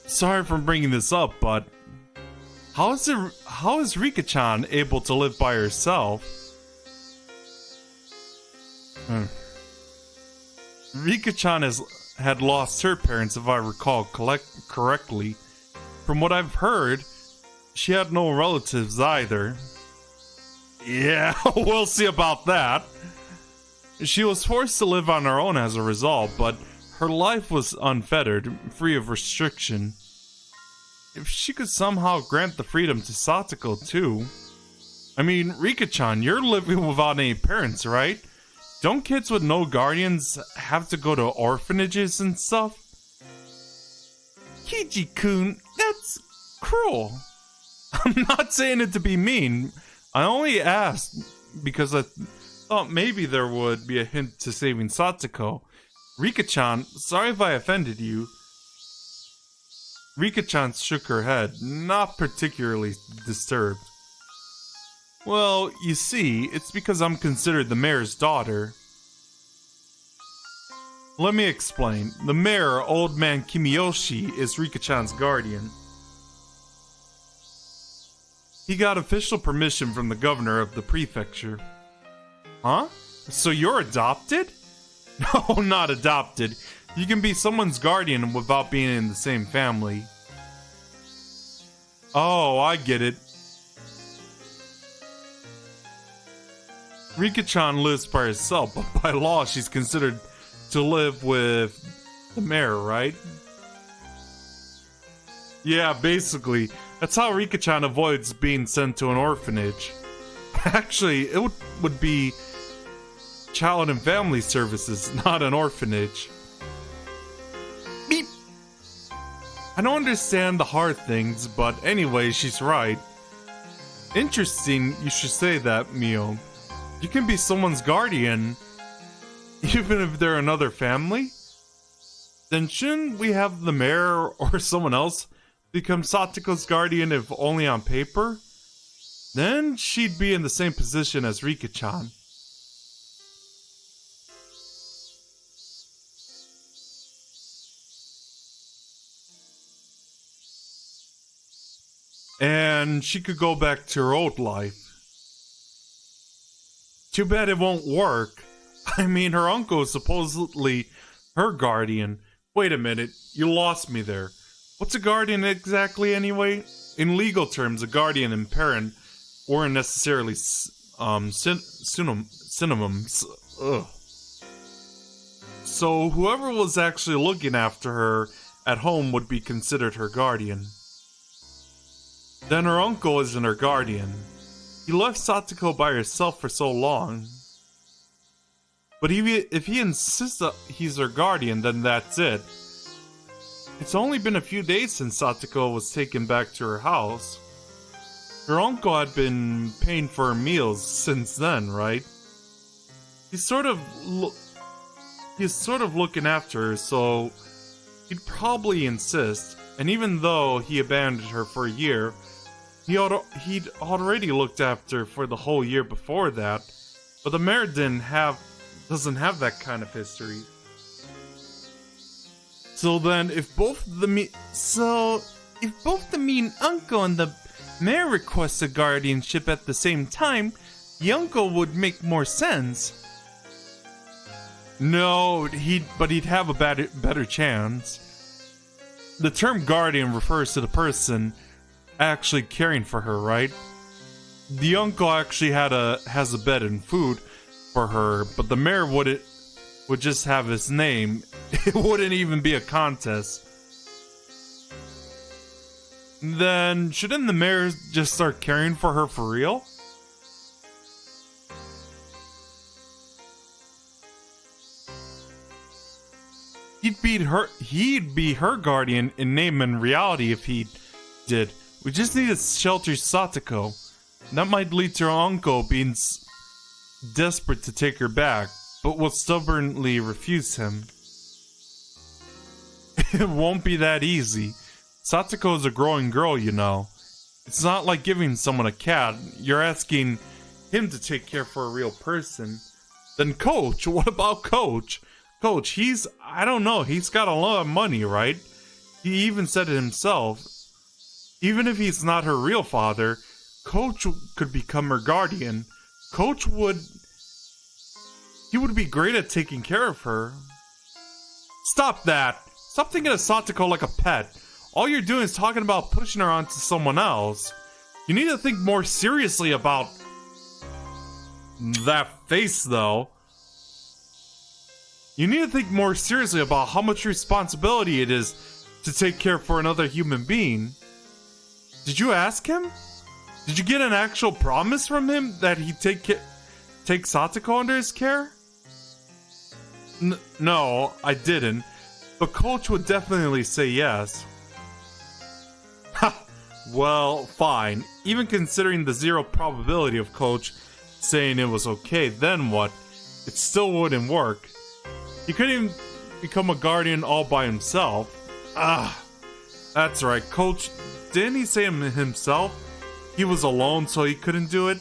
Sorry for bringing this up, but how is Rika-chan able to live by herself? Rika-chan had lost her parents, if I recall correctly. From what I've heard, she had no relatives either. Yeah, we'll see about that. She was forced to live on her own as a result, but her life was unfettered, free of restriction. If she could somehow grant the freedom to Satako too. I mean, Rika-chan, you're living without any parents, right? Don't kids with no guardians have to go to orphanages and stuff? Kiji-kun, that's cruel. I'm not saying it to be mean. I only asked because I thought maybe there would be a hint to saving Satako. Rika-chan, sorry if I offended you. Rika-chan shook her head, not particularly disturbed. Well, you see, it's because I'm considered the mayor's daughter. Let me explain. The mayor, old man Kimiyoshi, is Rika-chan's guardian. He got official permission from the governor of the prefecture. Huh? So you're adopted? No, not adopted. You can be someone's guardian without being in the same family. Oh, I get it. Rika-chan lives by herself, but by law she's considered to live with the mayor, right? Yeah, basically. That's how Rika-chan avoids being sent to an orphanage. Actually, it would be Child and Family Services, not an orphanage. Beep! I don't understand the hard things, but anyway, she's right. Interesting you should say that, Mio. You can be someone's guardian, even if they're another family? Then shouldn't we have the mayor or someone else become Satako's guardian if only on paper? Then she'd be in the same position as Rika-chan. And she could go back to her old life. Too bad it won't work. I mean, her uncle is supposedly her guardian. Wait a minute, you lost me there. What's a guardian exactly anyway? In legal terms, a guardian and parent weren't necessarily synonyms. Ugh. So whoever was actually looking after her at home would be considered her guardian. Then her uncle isn't her guardian. He left Satako by herself for so long. But if he insists that he's her guardian, then that's it. It's only been a few days since Satako was taken back to her house. Her uncle had been paying for her meals since then, right? He's sort of looking after her, so he'd probably insist. And even though he abandoned her for a year, he'd already looked after her for the whole year before that. But the mayor doesn't have that kind of history. So then, if both the mean uncle and the mayor request a guardianship at the same time, the uncle would make more sense. No, he'd have a better chance. The term guardian refers to the person actually caring for her, right? The uncle actually has a bed and food for her, but the mayor would just have his name. It wouldn't even be a contest. Then shouldn't the mayor just start caring for her for real? He'd be her guardian in name and reality if he did. We just need to shelter Satako. That might lead to her uncle being desperate to take her back, but will stubbornly refuse him. It won't be that easy. Satako is a growing girl, you know. It's not like giving someone a cat. You're asking him to take care for a real person. Then Coach, what about Coach? Coach, I don't know, he's got a lot of money, right? He even said it himself. Even if he's not her real father, Coach could become her guardian. He would be great at taking care of her. Stop that! Stop thinking of Satako like a pet. All you're doing is talking about pushing her onto someone else. You need to think more seriously about that face, though. You need to think more seriously about how much responsibility it is to take care for another human being. Did you ask him? Did you get an actual promise from him that he'd take Satako under his care? No, I didn't. But Coach would definitely say yes. Ha! Well, fine. Even considering the zero probability of Coach saying it was okay, then what? It still wouldn't work. He couldn't even become a guardian all by himself. That's right. Coach, didn't he say himself he was alone so he couldn't do it?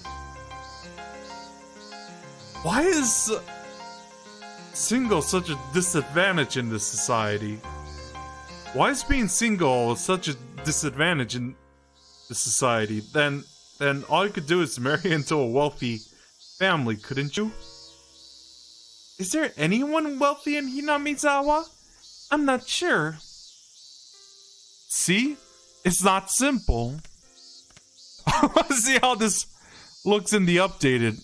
Why is single such a disadvantage in this society? Why is being single such a disadvantage in this society? Then all you could do is marry into a wealthy family, couldn't you? Is there anyone wealthy in Hinamizawa? I'm not sure. See? It's not simple. Let's see how this looks in the updated.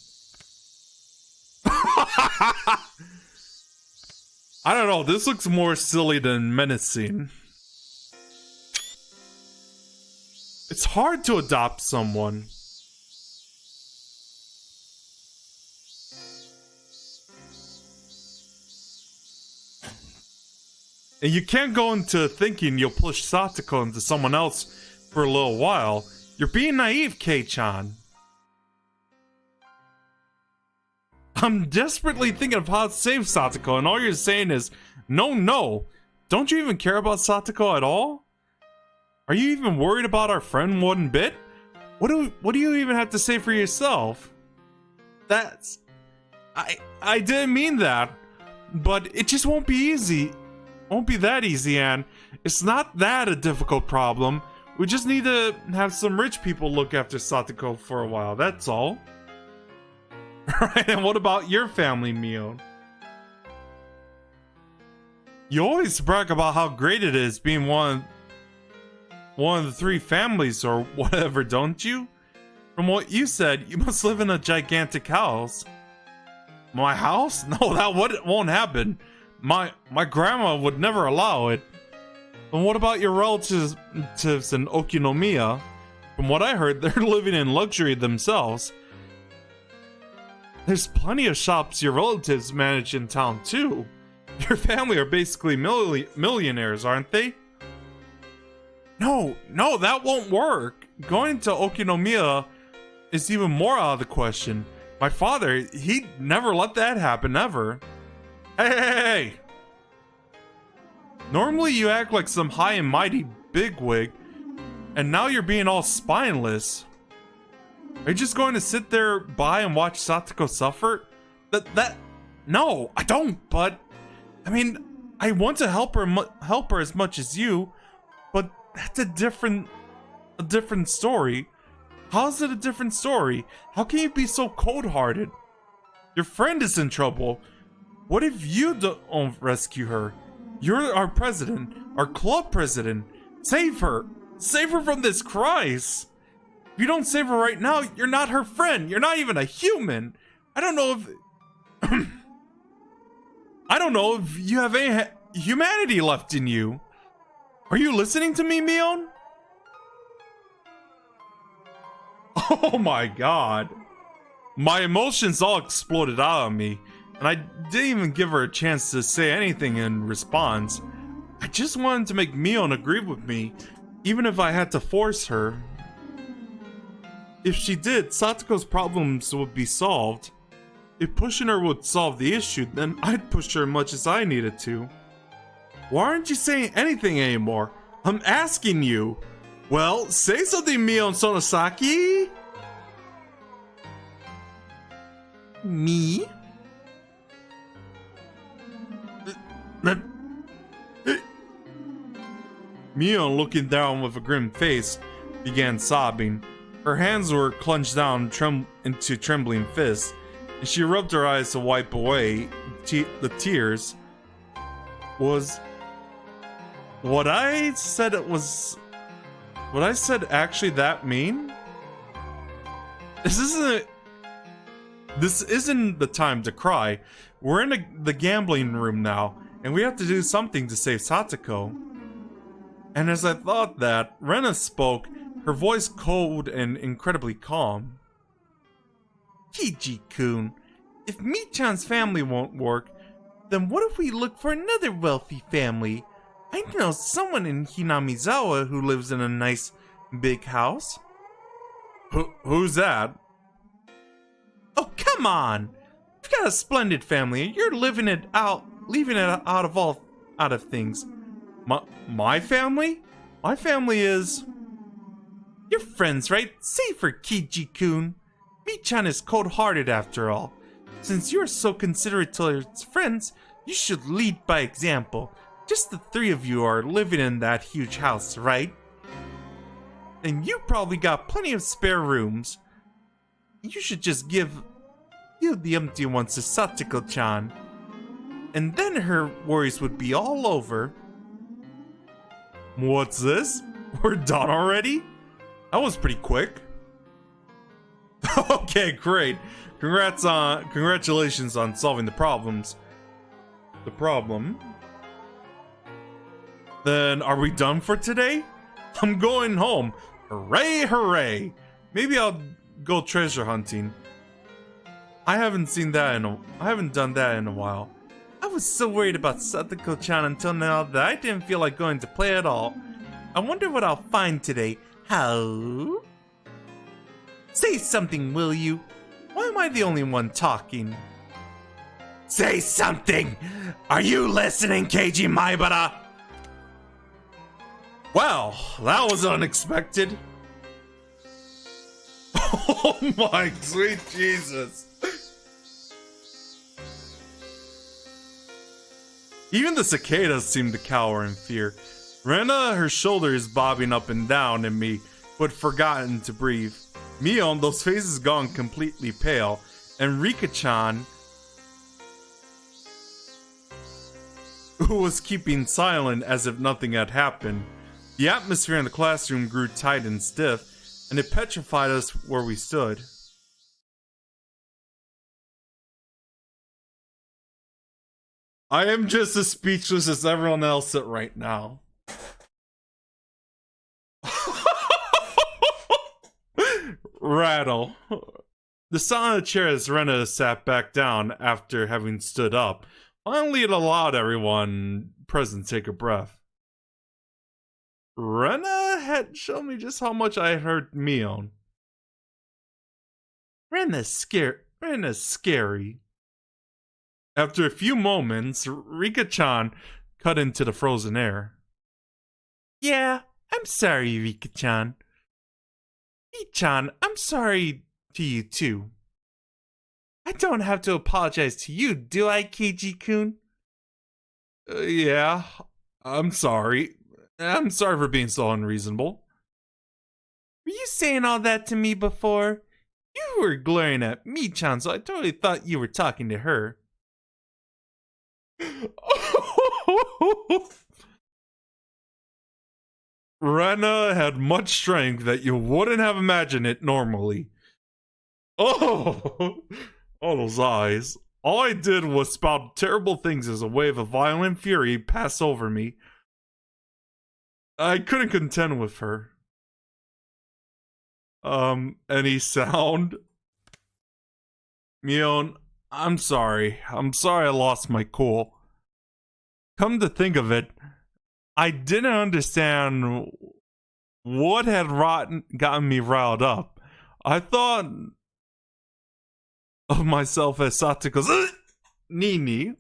I don't know, this looks more silly than menacing. It's hard to adopt someone. And you can't go into thinking you'll push Satako into someone else for a little while. You're being naive, Kei-chan. I'm desperately thinking of how to save Satako, and all you're saying is, no. Don't you even care about Satako at all? Are you even worried about our friend one bit? What do you even have to say for yourself? That's... I didn't mean that. But it just won't be easy. Won't be that easy, Anne. It's not that a difficult problem. We just need to have some rich people look after Satako for a while, that's all. Right, and what about your family, Mio? You always brag about how great it is being one of the three families or whatever, don't you? From what you said, you must live in a gigantic house. My house? No, that won't happen. My grandma would never allow it. And what about your relatives in Okinomiya? From what I heard, they're living in luxury themselves. There's plenty of shops your relatives manage in town too. Your family are basically millionaires, aren't they? No, that won't work. Going to Okinomiya is even more out of the question. My father, he'd never let that happen, ever. Hey! Normally you act like some high and mighty bigwig, and now you're being all spineless. Are you just going to sit there by and watch Satako suffer? No, I don't, but... I mean, I want to help her as much as you, but that's a different story. How is it a different story? How can you be so cold-hearted? Your friend is in trouble. What if you don't rescue her? You're our president, our club president. Save her! Save her from this crisis! If you don't save her right now, you're not her friend. You're not even a human. I don't know if you have any humanity left in you. Are you listening to me, Mion? Oh my god. My emotions all exploded out of me, and I didn't even give her a chance to say anything in response. I just wanted to make Mion agree with me, even if I had to force her. If she did, Satako's problems would be solved. If pushing her would solve the issue, then I'd push her as much as I needed to. Why aren't you saying anything anymore? I'm asking you. Well, say something, Mio and Sonosaki. Me? Mio, looking down with a grim face, began sobbing. Her hands were clenched down into trembling fists, and she rubbed her eyes to wipe away the tears. Was what I said actually that mean? This isn't the time to cry. We're in the gambling room now, and we have to do something to save Satako. And as I thought that, Rena spoke, her voice cold and incredibly calm. Kiji-kun, if Mi-chan's family won't work, then what if we look for another wealthy family? I know someone in Hinamizawa who lives in a nice big house. Who's that? Oh, come on! You've got a splendid family, and you're leaving it out of things. My family? My family is... You're friends, right? Save for Kiji-kun. Mi-chan is cold-hearted after all. Since you're so considerate towards friends, you should lead by example. Just the three of you are living in that huge house, right? And you probably got plenty of spare rooms. You should just give the empty ones to Satako-chan. And then her worries would be all over. What's this? We're done already? That was pretty quick. Okay, great. Congratulations on solving the problem. Then are we done for today? I'm going home. Hooray, hooray. Maybe I'll go treasure hunting. I haven't done that in a while. I was so worried about Satako-chan until now that I didn't feel like going to play at all. I wonder what I'll find today. How? Say something, will you? Why am I the only one talking? Say something! Are you listening, Keiji Maibara? Well, that was unexpected. Oh my sweet Jesus. Even the cicadas seemed to cower in fear. Rena, her shoulders bobbing up and down at me, but forgotten to breathe. Mion, those faces gone completely pale, and Rika-chan, who was keeping silent as if nothing had happened. The atmosphere in the classroom grew tight and stiff, and it petrified us where we stood. I am just as speechless as everyone else right now. Rattle. The sound of the chair as Rena sat back down after having stood up. Finally, it allowed everyone present to take a breath. Rena had shown me just how much I had hurt Mion. Rena's scary. After a few moments, Rika-chan cut into the frozen air. Yeah, I'm sorry, Rika-chan. Mi-chan, I'm sorry to you too. I don't have to apologize to you, do I, Keiji-kun? Yeah, I'm sorry. I'm sorry for being so unreasonable. Were you saying all that to me before? You were glaring at Mi-chan, so I totally thought you were talking to her. Rena had much strength that you wouldn't have imagined it normally. Oh, those eyes. All I did was spout terrible things as a wave of violent fury passed over me. I couldn't contend with her. Any sound? Mion, I'm sorry. I'm sorry I lost my cool. Come to think of it, I didn't understand what had gotten me riled up. I thought... of myself as Satako's Nini.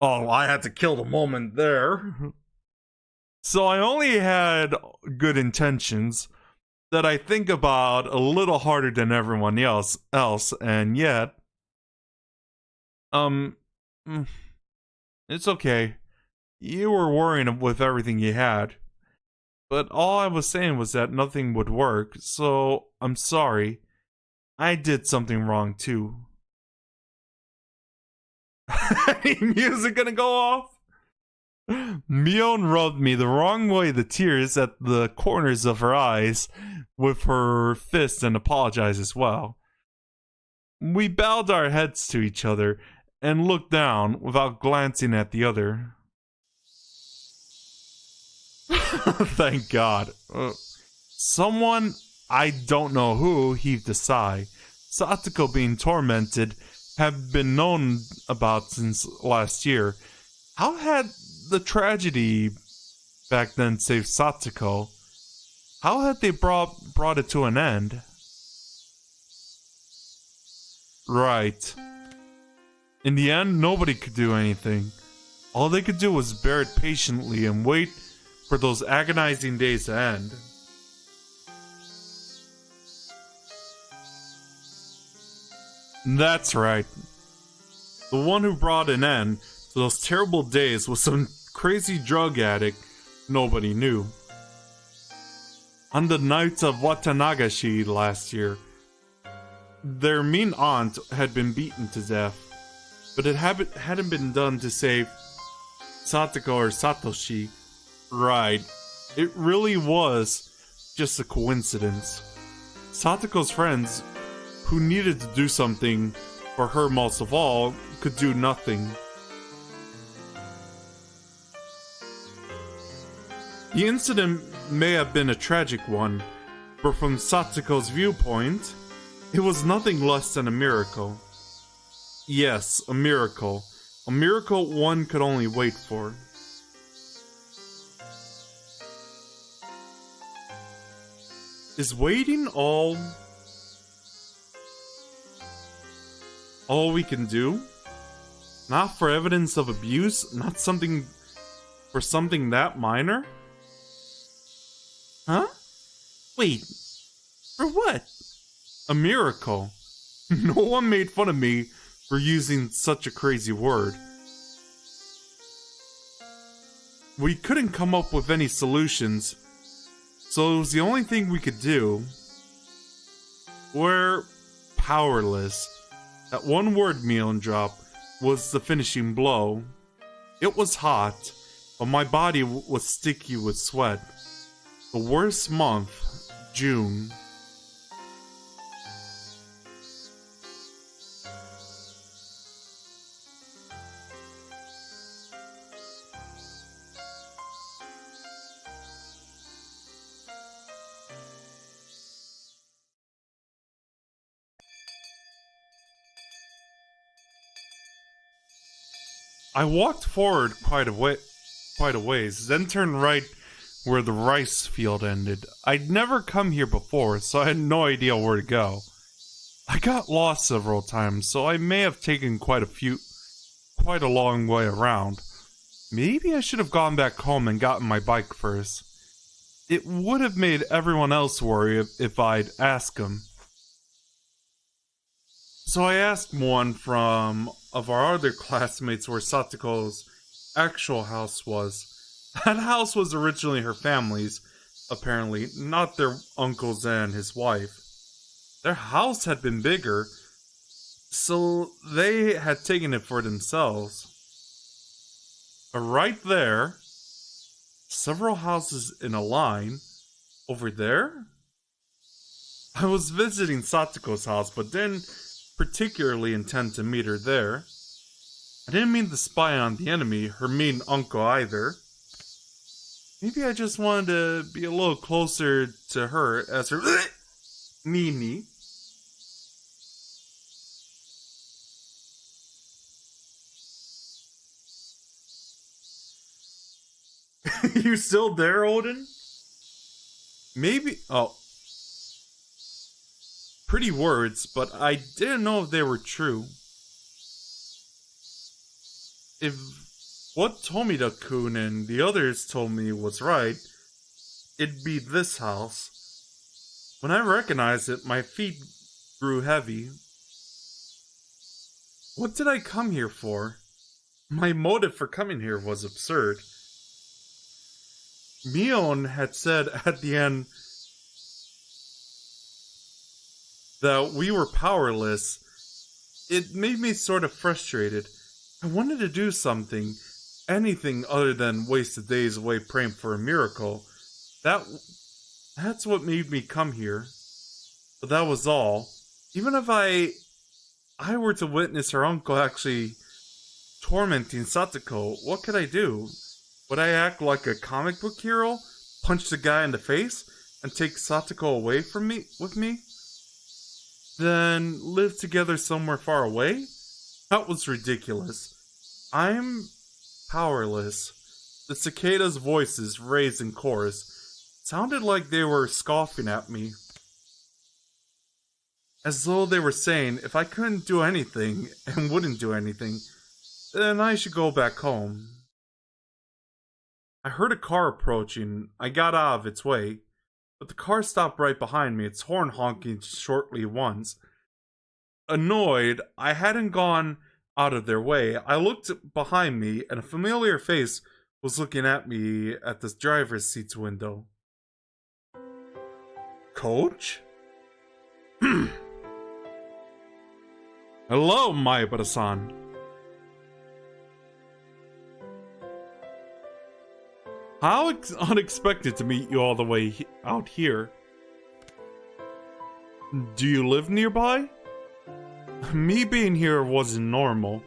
Oh, I had to kill the moment there. So I only had good intentions that I think about a little harder than everyone else, and yet, mm, it's okay. You were worrying with everything you had, but all I was saying was that nothing would work, so I'm sorry. I did something wrong too. Any music gonna go off? Mion rubbed me the wrong way, the tears at the corners of her eyes with her fist, and apologized as well. We bowed our heads to each other and looked down without glancing at the other. Thank God. Someone, I don't know who, heaved a sigh. Satako being tormented had been known about since last year. How had the tragedy back then saved Satako? How had they brought it to an end? Right. In the end, nobody could do anything. All they could do was bear it patiently and wait for those agonizing days to end. That's right. The one who brought an end to those terrible days was some crazy drug addict nobody knew. On the night of Watanagashi last year, their mean aunt had been beaten to death, but it hadn't been done to save Satako or Satoshi. Right, it really was just a coincidence. Satako's friends, who needed to do something for her most of all, could do nothing. The incident may have been a tragic one, but from Satako's viewpoint, it was nothing less than a miracle. Yes, a miracle. A miracle one could only wait for. Is waiting all we can do? Not for evidence of abuse? Not something for something that minor? Huh? Wait, for what? A miracle. No one made fun of me for using such a crazy word. We couldn't come up with any solutions, so it was the only thing we could do. We're powerless. That one word, Mion dropped, was the finishing blow. It was hot, but my body was sticky with sweat. The worst month, June. I walked forward quite a ways, then turned right where the rice field ended. I'd never come here before, so I had no idea where to go. I got lost several times, so I may have taken quite a long way around. Maybe I should have gone back home and gotten my bike first. It would have made everyone else worry if I'd asked them. So I asked one of our other classmates where Satako's actual house was. That house was originally her family's, apparently, not their uncle's and his wife. Their house had been bigger, so they had taken it for themselves. But right there, several houses in a line, over there? I was visiting Satako's house, but didn't particularly intend to meet her there. I didn't mean to spy on the enemy, her mean uncle either. Maybe I just wanted to be a little closer to her as her Nini. You still there, Odin? Maybe. Oh. Pretty words, but I didn't know if they were true. If what Tomita-kun and the others told me was right, it'd be this house. When I recognized it, my feet grew heavy. What did I come here for? My motive for coming here was absurd. Mion had said at the end that we were powerless. It made me sort of frustrated. I wanted to do something, anything other than waste the days away praying for a miracle. That's what made me come here. But that was all. Even if I were to witness her uncle actually tormenting Satako, what could I do? Would I act like a comic book hero, punch the guy in the face, and take Satako away from me with me? Then live together somewhere far away? That was ridiculous. I'm powerless. The cicadas' voices, raised in chorus, sounded like they were scoffing at me. As though they were saying, if I couldn't do anything, and wouldn't do anything, then I should go back home. I heard a car approaching. I got out of its way, but the car stopped right behind me, its horn honking shortly once. Annoyed, I hadn't gone out of their way. I looked behind me, and a familiar face was looking at me at the driver's seat's window. Coach? Hello, Maibara-san. How unexpected to meet you all the way out here. Do you live nearby? Me being here wasn't normal.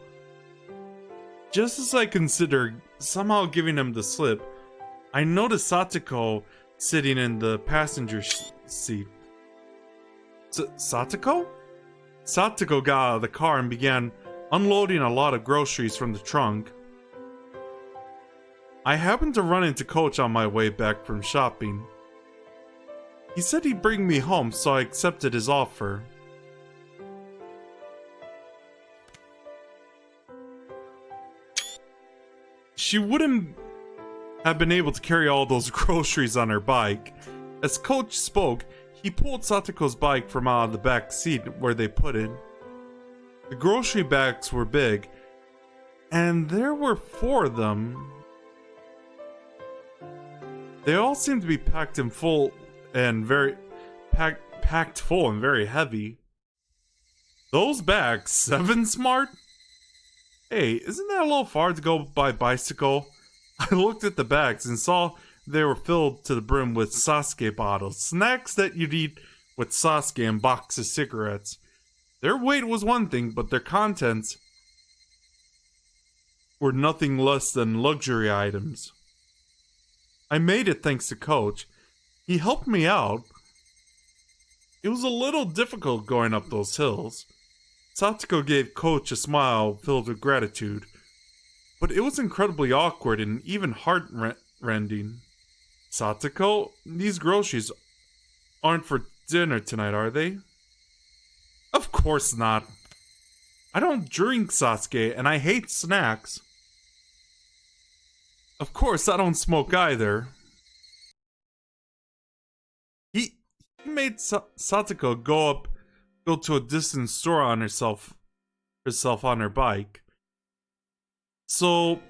Just as I considered somehow giving him the slip, I noticed Satako sitting in the passenger seat. Satako? Satako got out of the car and began unloading a lot of groceries from the trunk. I happened to run into Coach on my way back from shopping. He said he'd bring me home, so I accepted his offer. She wouldn't have been able to carry all those groceries on her bike. As Coach spoke, he pulled Satako's bike from out of the back seat where they put it. The grocery bags were big, and there were 4 of them. They all seemed to be packed full and very heavy. Those bags, 7 smart? Hey, isn't that a little far to go by bicycle? I looked at the bags and saw they were filled to the brim with Sasuke bottles, snacks that you'd eat with Sasuke and boxes of cigarettes. Their weight was one thing, but their contents were nothing less than luxury items. I made it thanks to Coach. He helped me out. It was a little difficult going up those hills. Satako gave Coach a smile filled with gratitude, but it was incredibly awkward and even heart-rending. Satako, these groceries aren't for dinner tonight, are they? Of course not. I don't drink Sasuke, and I hate snacks. Of course, I don't smoke either. He made Satako go to a distant store on herself on her bike. So,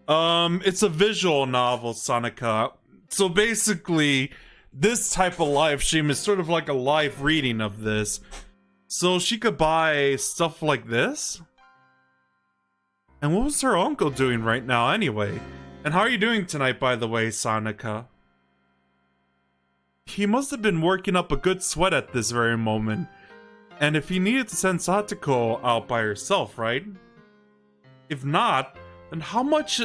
it's a visual novel, Sonika. So basically, this type of live stream is sort of like a live reading of this. So she could buy stuff like this? And what was her uncle doing right now anyway? And how are you doing tonight, by the way, Sonika? He must have been working up a good sweat at this very moment. And if he needed to send Satako out by herself, right? If not, then how much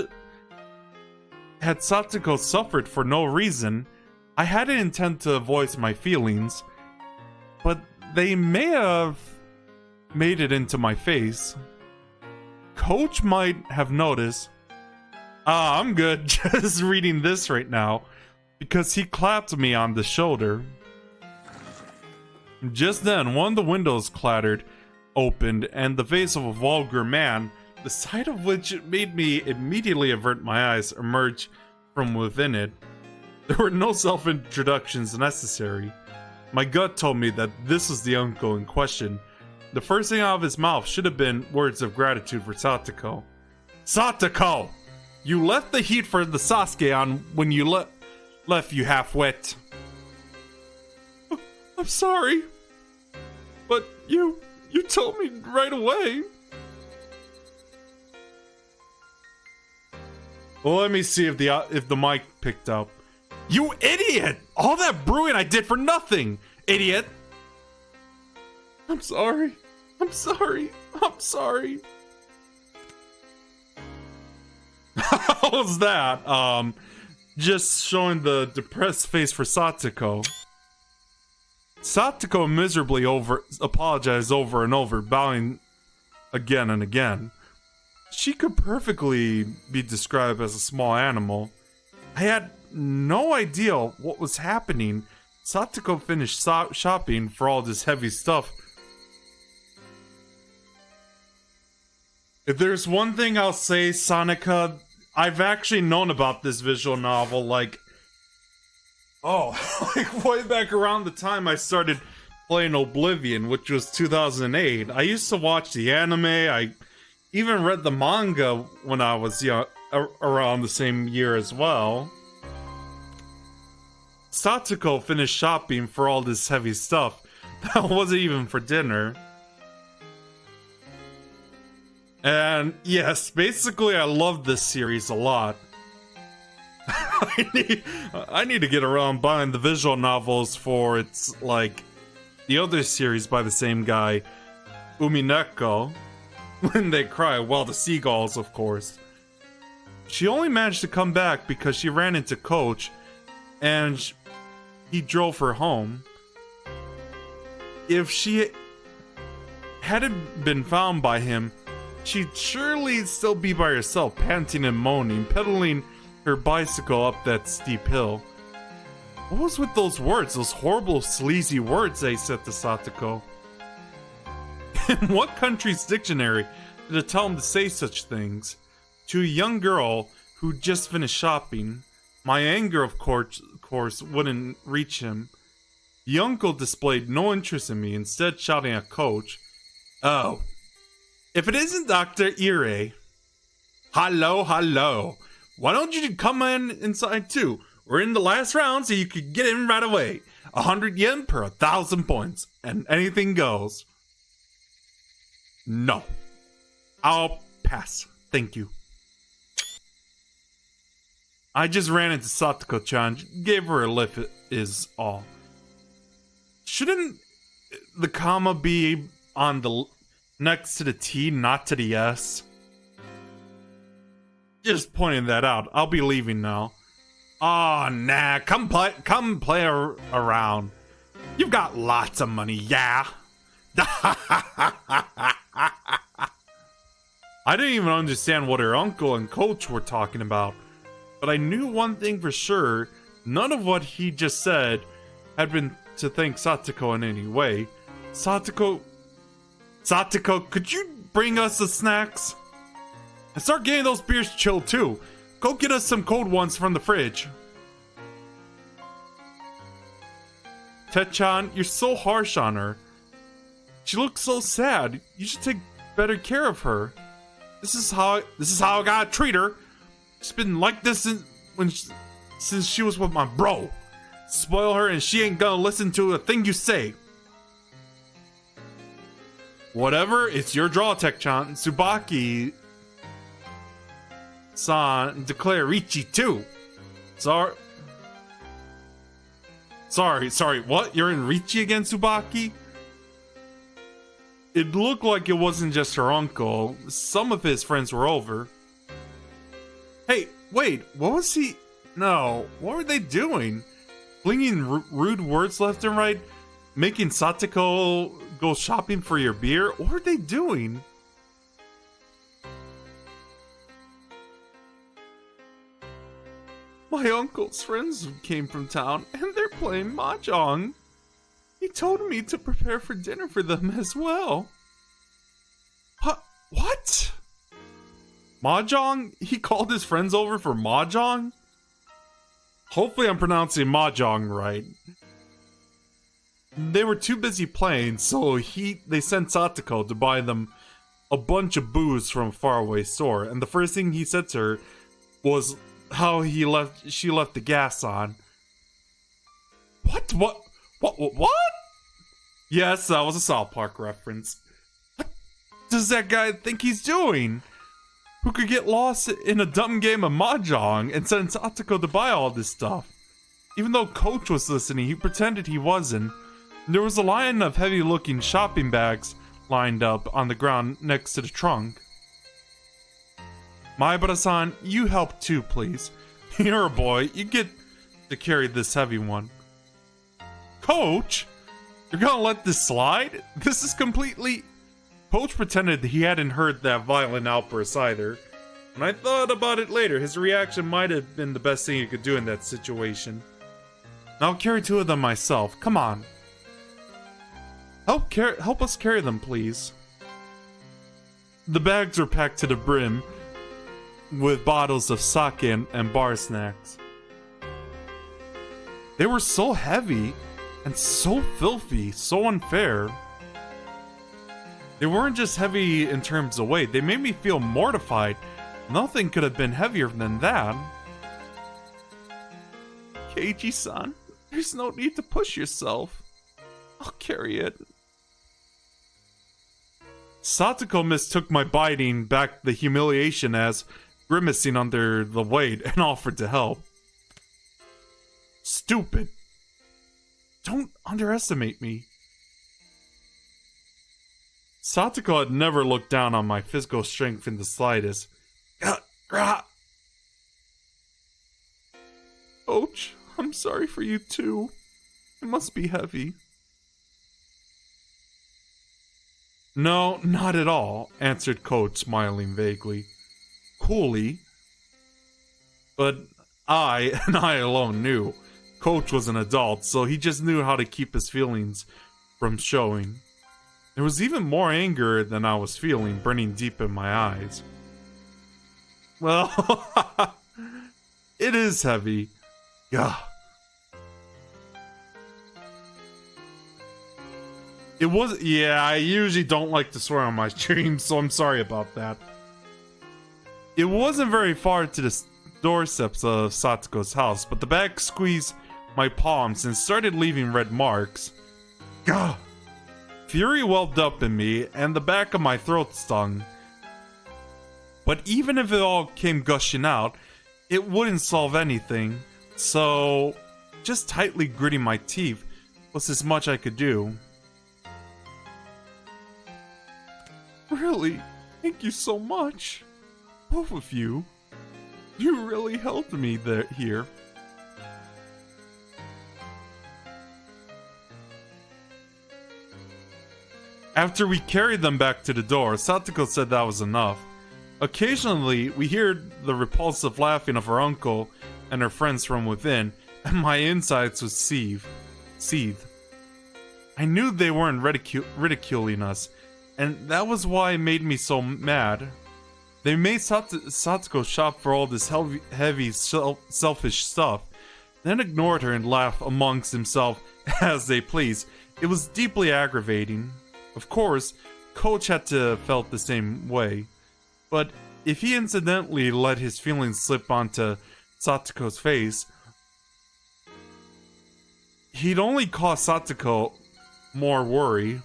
had Satako suffered for no reason? I hadn't intended to voice my feelings, but they may have made it into my face. Coach might have noticed. I'm good just reading this right now, because he clapped me on the shoulder. Just then, one of the windows clattered, opened, and the face of a vulgar man, the sight of which made me immediately avert my eyes, emerged from within it. There were no self-introductions necessary. My gut told me that this was the uncle in question. The first thing out of his mouth should have been words of gratitude for Satako. Satako! You left the heat for the Sasuke on when you left, you half-wit. I'm sorry. But you told me right away. Well, let me see if the mic picked up. You idiot! All that brewing I did for nothing, idiot! I'm sorry. I'm sorry. I'm sorry. How was that? Just showing the depressed face for Satako. Satako miserably apologized over and over, bowing again and again. She could perfectly be described as a small animal. I had no idea what was happening. Satako finished shopping for all this heavy stuff. If there's one thing I'll say, Sonica, I've actually known about this visual novel, like way back around the time I started playing Oblivion, which was 2008. I used to watch the anime. I even read the manga when I was young, around the same year as well. Satako finished shopping for all this heavy stuff. That wasn't even for dinner. And yes, basically I love this series a lot. I need to get around buying the visual novels for its, like, the other series by the same guy, Umineko, When They Cry, well, the seagulls, of course. She only managed to come back because she ran into Coach, and he drove her home. If she hadn't been found by him, she'd surely still be by herself, panting and moaning, pedaling her bicycle up that steep hill. What was with those words, those horrible, sleazy words they said to Satako? In what country's dictionary did it tell him to say such things? To a young girl who just finished shopping, my anger, of course, wouldn't reach him. The uncle displayed no interest in me, instead shouting at Coach, "Oh, if it isn't Dr. Ire. Hello. Why don't you come inside too? We're in the last round, so you could get in right away. 100 yen per 1,000 points, and anything goes." No. I'll pass. Thank you. I just ran into Satako-chan, gave her a lift is all. Shouldn't the comma be on the next to the T, not to the S? Just pointing that out. I'll be leaving now. Aw, nah, come play around. You've got lots of money, yeah. I didn't even understand what her uncle and Coach were talking about, but I knew one thing for sure. None of what he just said had been to thank Satako in any way. Satako, could you bring us the snacks? And start getting those beers chilled too. Go get us some cold ones from the fridge. Te-chan, you're so harsh on her. She looks so sad. You should take better care of her. This is how I gotta treat her. She's been like this since she was with my bro. Spoil her and she ain't gonna listen to a thing you say. Whatever, it's your draw, Tech-chan. Tsubaki san declare Richie too. Sorry, what? You're in Richie again, Tsubaki? It looked like it wasn't just her uncle. Some of his friends were over. Hey, wait, what was he? No, what were they doing? Flinging rude words left and right? Making Satako go shopping for your beer? What were they doing? My uncle's friends came from town and they're playing mahjong. He told me to prepare for dinner for them as well. What? Mahjong? He called his friends over for Mahjong? Hopefully I'm pronouncing Mahjong right. They were too busy playing, so they sent Satako to buy them a bunch of booze from a faraway store, and the first thing he said to her was how she left the gas on. What? Yes, that was a South Park reference. What does that guy think he's doing? Who could get lost in a dumb game of Mahjong and send Satako to buy all this stuff? Even though Coach was listening, he pretended he wasn't. There was a line of heavy-looking shopping bags lined up on the ground next to the trunk. Maibara-san, you help too, please. You're a boy. You get to carry this heavy one. Coach? You're gonna let this slide? This is completely... Coach pretended that he hadn't heard that violent outburst either. When I thought about it later, his reaction might have been the best thing he could do in that situation. I'll carry 2 of them myself. Come on. Help us carry them, please. The bags were packed to the brim with bottles of sake and bar snacks. They were so heavy and so filthy, so unfair. They weren't just heavy in terms of weight, they made me feel mortified. Nothing could have been heavier than that. Keiji-san, there's no need to push yourself. I'll carry it. Satako mistook my biting back the humiliation as grimacing under the weight and offered to help. Stupid. Don't underestimate me. Satako had never looked down on my physical strength in the slightest. Coach, I'm sorry for you too. It must be heavy. No, not at all, answered Coach, smiling vaguely. Coolly. But I, and I alone, knew. Coach was an adult, so he just knew how to keep his feelings from showing. There was even more anger than I was feeling burning deep in my eyes. Well, it is heavy. Yeah. It was, yeah, I usually don't like to swear on my streams, so I'm sorry about that. It wasn't very far to the doorsteps of Satako's house, but the bag squeezed my palms and started leaving red marks. Gah! Fury welled up in me, and the back of my throat stung. But even if it all came gushing out, it wouldn't solve anything, so just tightly gritting my teeth was as much I could do. Really, thank you so much. Both of you. You really helped me here. After we carried them back to the door, Satako said that was enough. Occasionally, we hear the repulsive laughing of her uncle and her friends from within, and my insides would seethe. I knew they weren't ridiculing us, and that was why it made me so mad. They made Satako shop for all this heavy, selfish stuff, then ignored her and laughed amongst themselves as they pleased. It was deeply aggravating. Of course, Coach had to have felt the same way, but if he incidentally let his feelings slip onto Satako's face, he'd only cause Satako more worry.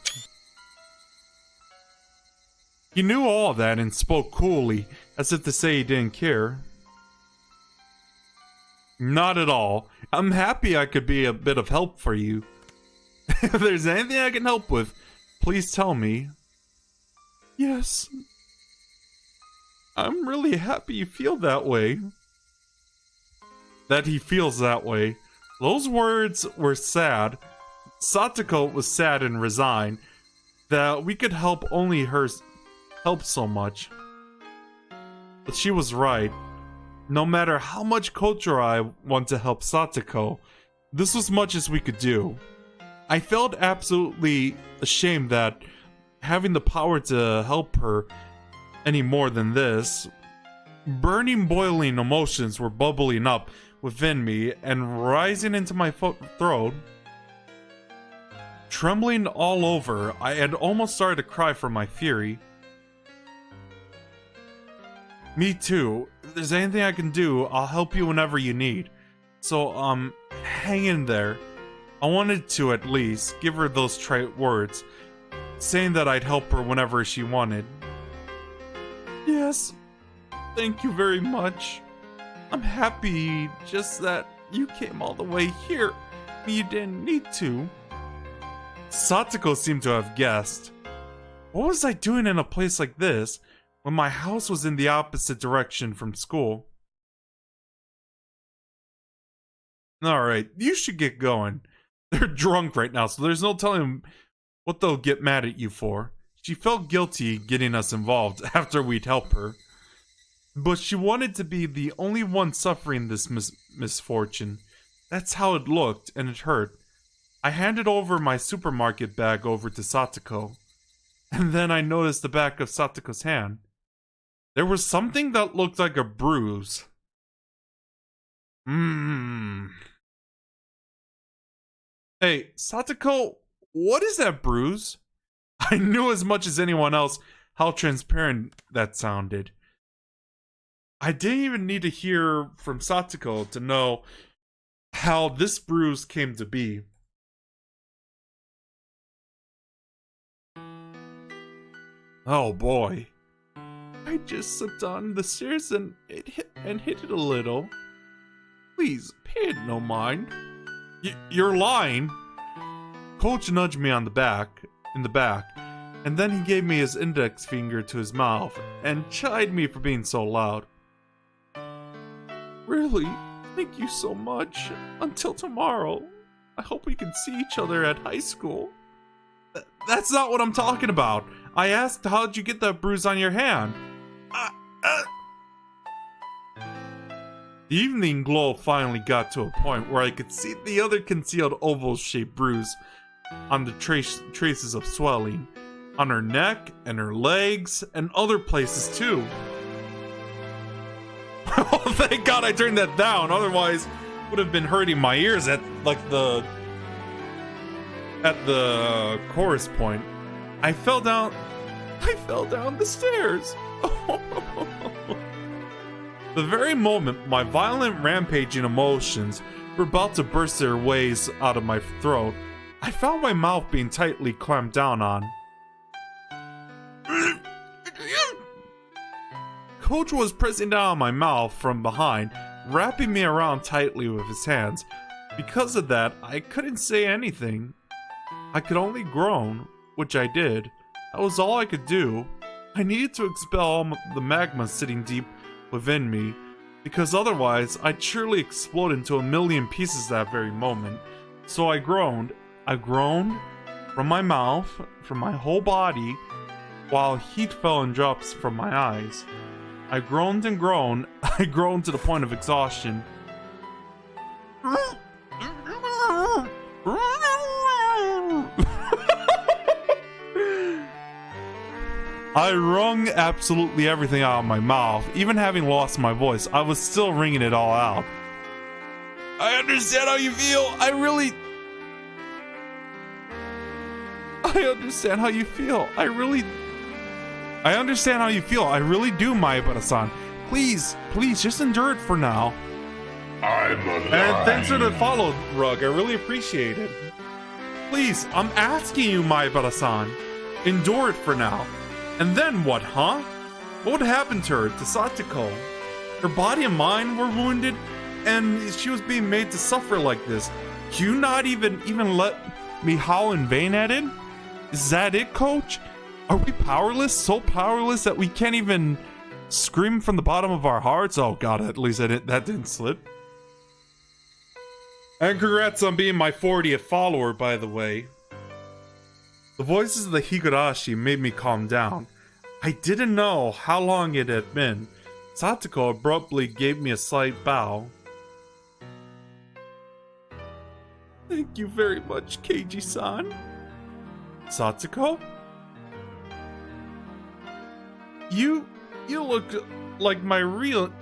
He knew all that and spoke coolly, as if to say he didn't care. Not at all. I'm happy I could be a bit of help for you. If there's anything I can help with, please tell me. Yes. I'm really happy you feel that way. That he feels that way. Those words were sad. Satako was sad and resigned that we could help only her help so much. But she was right. No matter how much Coach or I want to help Satako, this was much as we could do. I felt absolutely ashamed that having the power to help her any more than this. Burning, boiling emotions were bubbling up within me and rising into my throat. Trembling all over, I had almost started to cry from my fury. Me too. If there's anything I can do, I'll help you whenever you need. So, hang in there. I wanted to, at least, give her those trite words, saying that I'd help her whenever she wanted. Yes, thank you very much. I'm happy, just that you came all the way here. You didn't need to. Satako seemed to have guessed. What was I doing in a place like this, when my house was in the opposite direction from school? Alright, you should get going. They're drunk right now, so there's no telling what they'll get mad at you for. She felt guilty getting us involved after we'd help her. But she wanted to be the only one suffering this misfortune. That's how it looked, and it hurt. I handed over my supermarket bag over to Satako. And then I noticed the back of Satako's hand. There was something that looked like a bruise. Hey, Satako, what is that bruise? I knew as much as anyone else how transparent that sounded. I didn't even need to hear from Satako to know how this bruise came to be. Oh boy. I just slipped on the stairs and hit it a little. Please, pay it no mind. You're lying. Coach nudged me in the back, and then he gave me his index finger to his mouth and chided me for being so loud. Really, thank you so much. Until tomorrow. I hope we can see each other at high school. That's not what I'm talking about. I asked, how'd you get that bruise on your hand? The evening glow finally got to a point where I could see the other concealed oval-shaped bruise on the traces of swelling, on her neck and her legs and other places too. Oh, thank God I turned that down, otherwise it would have been hurting my ears at the chorus point. I fell down the stairs. The very moment my violent rampaging emotions were about to burst their ways out of my throat, I found my mouth being tightly clamped down on. Coach was pressing down on my mouth from behind, wrapping me around tightly with his hands. Because of that, I couldn't say anything. I could only groan, which I did. That was all I could do. I needed to expel the magma sitting deep within me, because otherwise I'd surely explode into a million pieces that very moment. So I groaned from my mouth, from my whole body, while heat fell in drops from my eyes. I groaned and groaned. I groaned to the point of exhaustion. I wrung absolutely everything out of my mouth. Even having lost my voice, I was still wringing it all out. I understand how you feel. I understand how you feel. I understand how you feel. I really do, Maibara-san. Please, just endure it for now. I'm alive. And thanks for the follow, Rug. I really appreciate it. Please, I'm asking you, Maibara-san. Endure it for now. And then what, huh? What would happen to her, to Satako? Her body and mind were wounded, and she was being made to suffer like this. You not even let me howl in vain at it? Is that it, Coach? Are we powerless? So powerless that we can't even scream from the bottom of our hearts? Oh god, at least that didn't slip. And congrats on being my 40th follower, by the way. The voices of the Higurashi made me calm down. I didn't know how long it had been. Satako abruptly gave me a slight bow. Thank you very much, Keiji-san. Satako? You look like my real...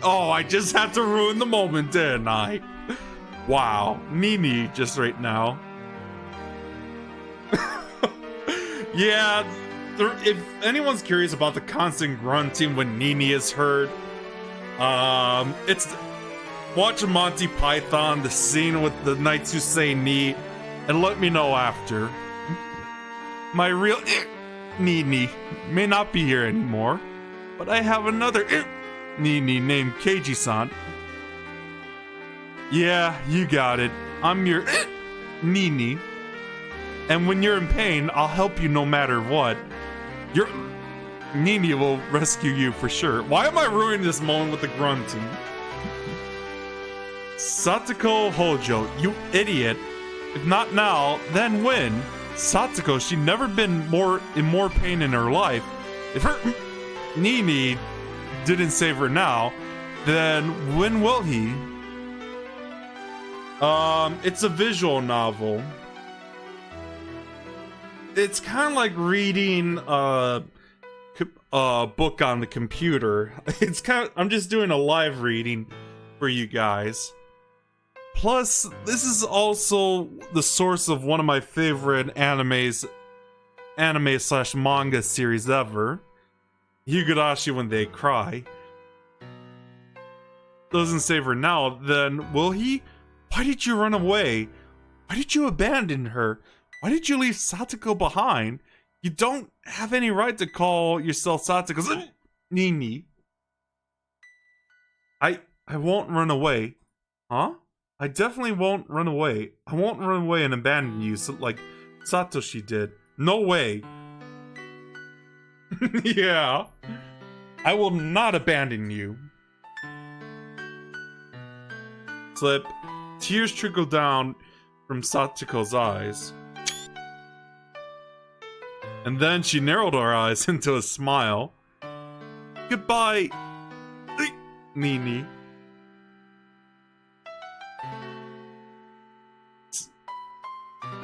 Oh, I just had to ruin the moment, didn't I? Wow, Nini just right now. Yeah, if anyone's curious about the constant grunting when Nini is heard, it's... Watch Monty Python, the scene with the knights who say "ni," and let me know after. My real Nini may not be here anymore, but I have another Nini named Keiji-san. Yeah, you got it. I'm your Nini. And when you're in pain, I'll help you no matter what. Your Nini will rescue you for sure. Why am I ruining this moment with the grunting? Satako Hojo, you idiot. If not now, then when? Satako, she'd never been in more pain in her life. If her Nini didn't save her now, then when will he? It's a visual novel. It's kind of like reading a book on the computer. I'm just doing a live reading for you guys. Plus, this is also the source of one of my favorite anime/manga series ever, Higurashi When They Cry. Doesn't save her now, then will he? Why did you run away? Why did you abandon her? Why did you leave Satako behind? You don't have any right to call yourself Satako's Nini. I won't run away. Huh? I definitely won't run away. I won't run away and abandon you like Satoshi did. No way. Yeah. I will not abandon you. Slip. Tears trickle down from Satako's eyes. And then she narrowed her eyes into a smile. Goodbye, Nini.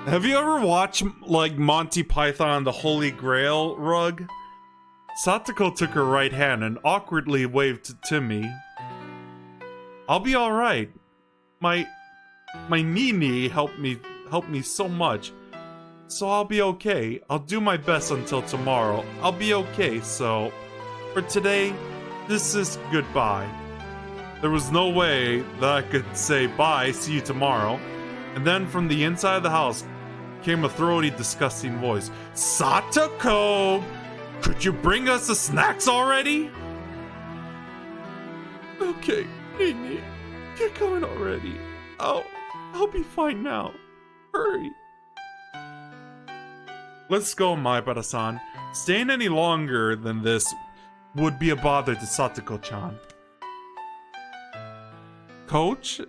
Have you ever watched, like, Monty Python The Holy Grail rug? Satako took her right hand and awkwardly waved to me. I'll be alright. My Nini helped me so much. So I'll be okay. I'll do my best until tomorrow. I'll be okay, so... For today, this is goodbye. There was no way that I could say bye, see you tomorrow. And then from the inside of the house came a throaty, disgusting voice. Satako! Could you bring us the snacks already? Okay, Nini. Get going already. I'll be fine now. Hurry. Let's go, Maibara-san. Staying any longer than this would be a bother to Satako-chan. Coach?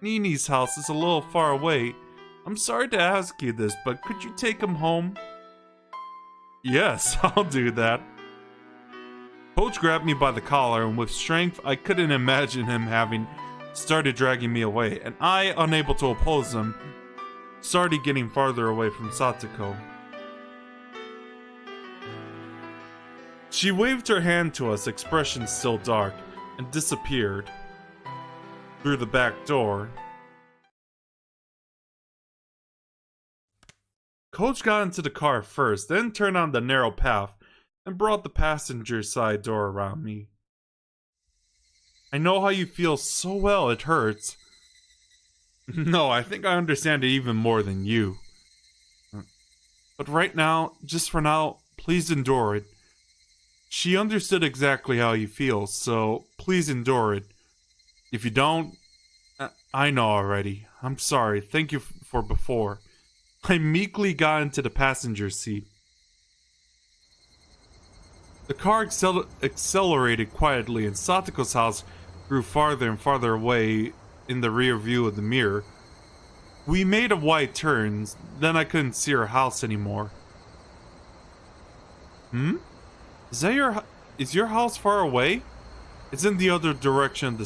Nini's house is a little far away. I'm sorry to ask you this, but could you take him home? Yes, I'll do that. Coach grabbed me by the collar, and with strength I couldn't imagine him having started dragging me away, and I, unable to oppose him, started getting farther away from Satako. She waved her hand to us, expression still dark, and disappeared through the back door. Coach got into the car first, then turned on the narrow path and brought the passenger side door around me. I know how you feel so well, it hurts. No, I think I understand it even more than you. But right now, just for now, please endure it. She understood exactly how you feel, so please endure it. If you don't, I know already. I'm sorry. Thank you for before. I meekly got into the passenger seat. The car accelerated quietly, and Satako's house grew farther and farther away in the rear view of the mirror. We made a wide turn, then I couldn't see her house anymore. Is your house far away? It's in the other direction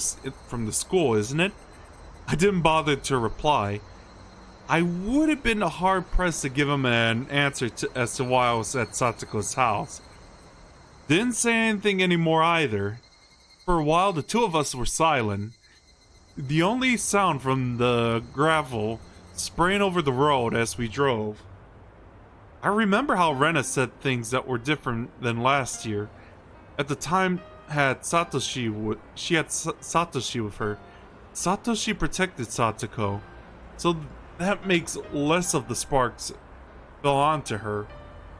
from the school, isn't it? I didn't bother to reply. I would have been hard pressed to give him an answer as to why I was at Satako's house. Didn't say anything anymore either. For a while, the two of us were silent. The only sound from the gravel spraying over the road as we drove. I remember how Rena said things that were different than last year. At the time, she had Satoshi with her. Satoshi protected Satako, so that makes less of the sparks fell onto her.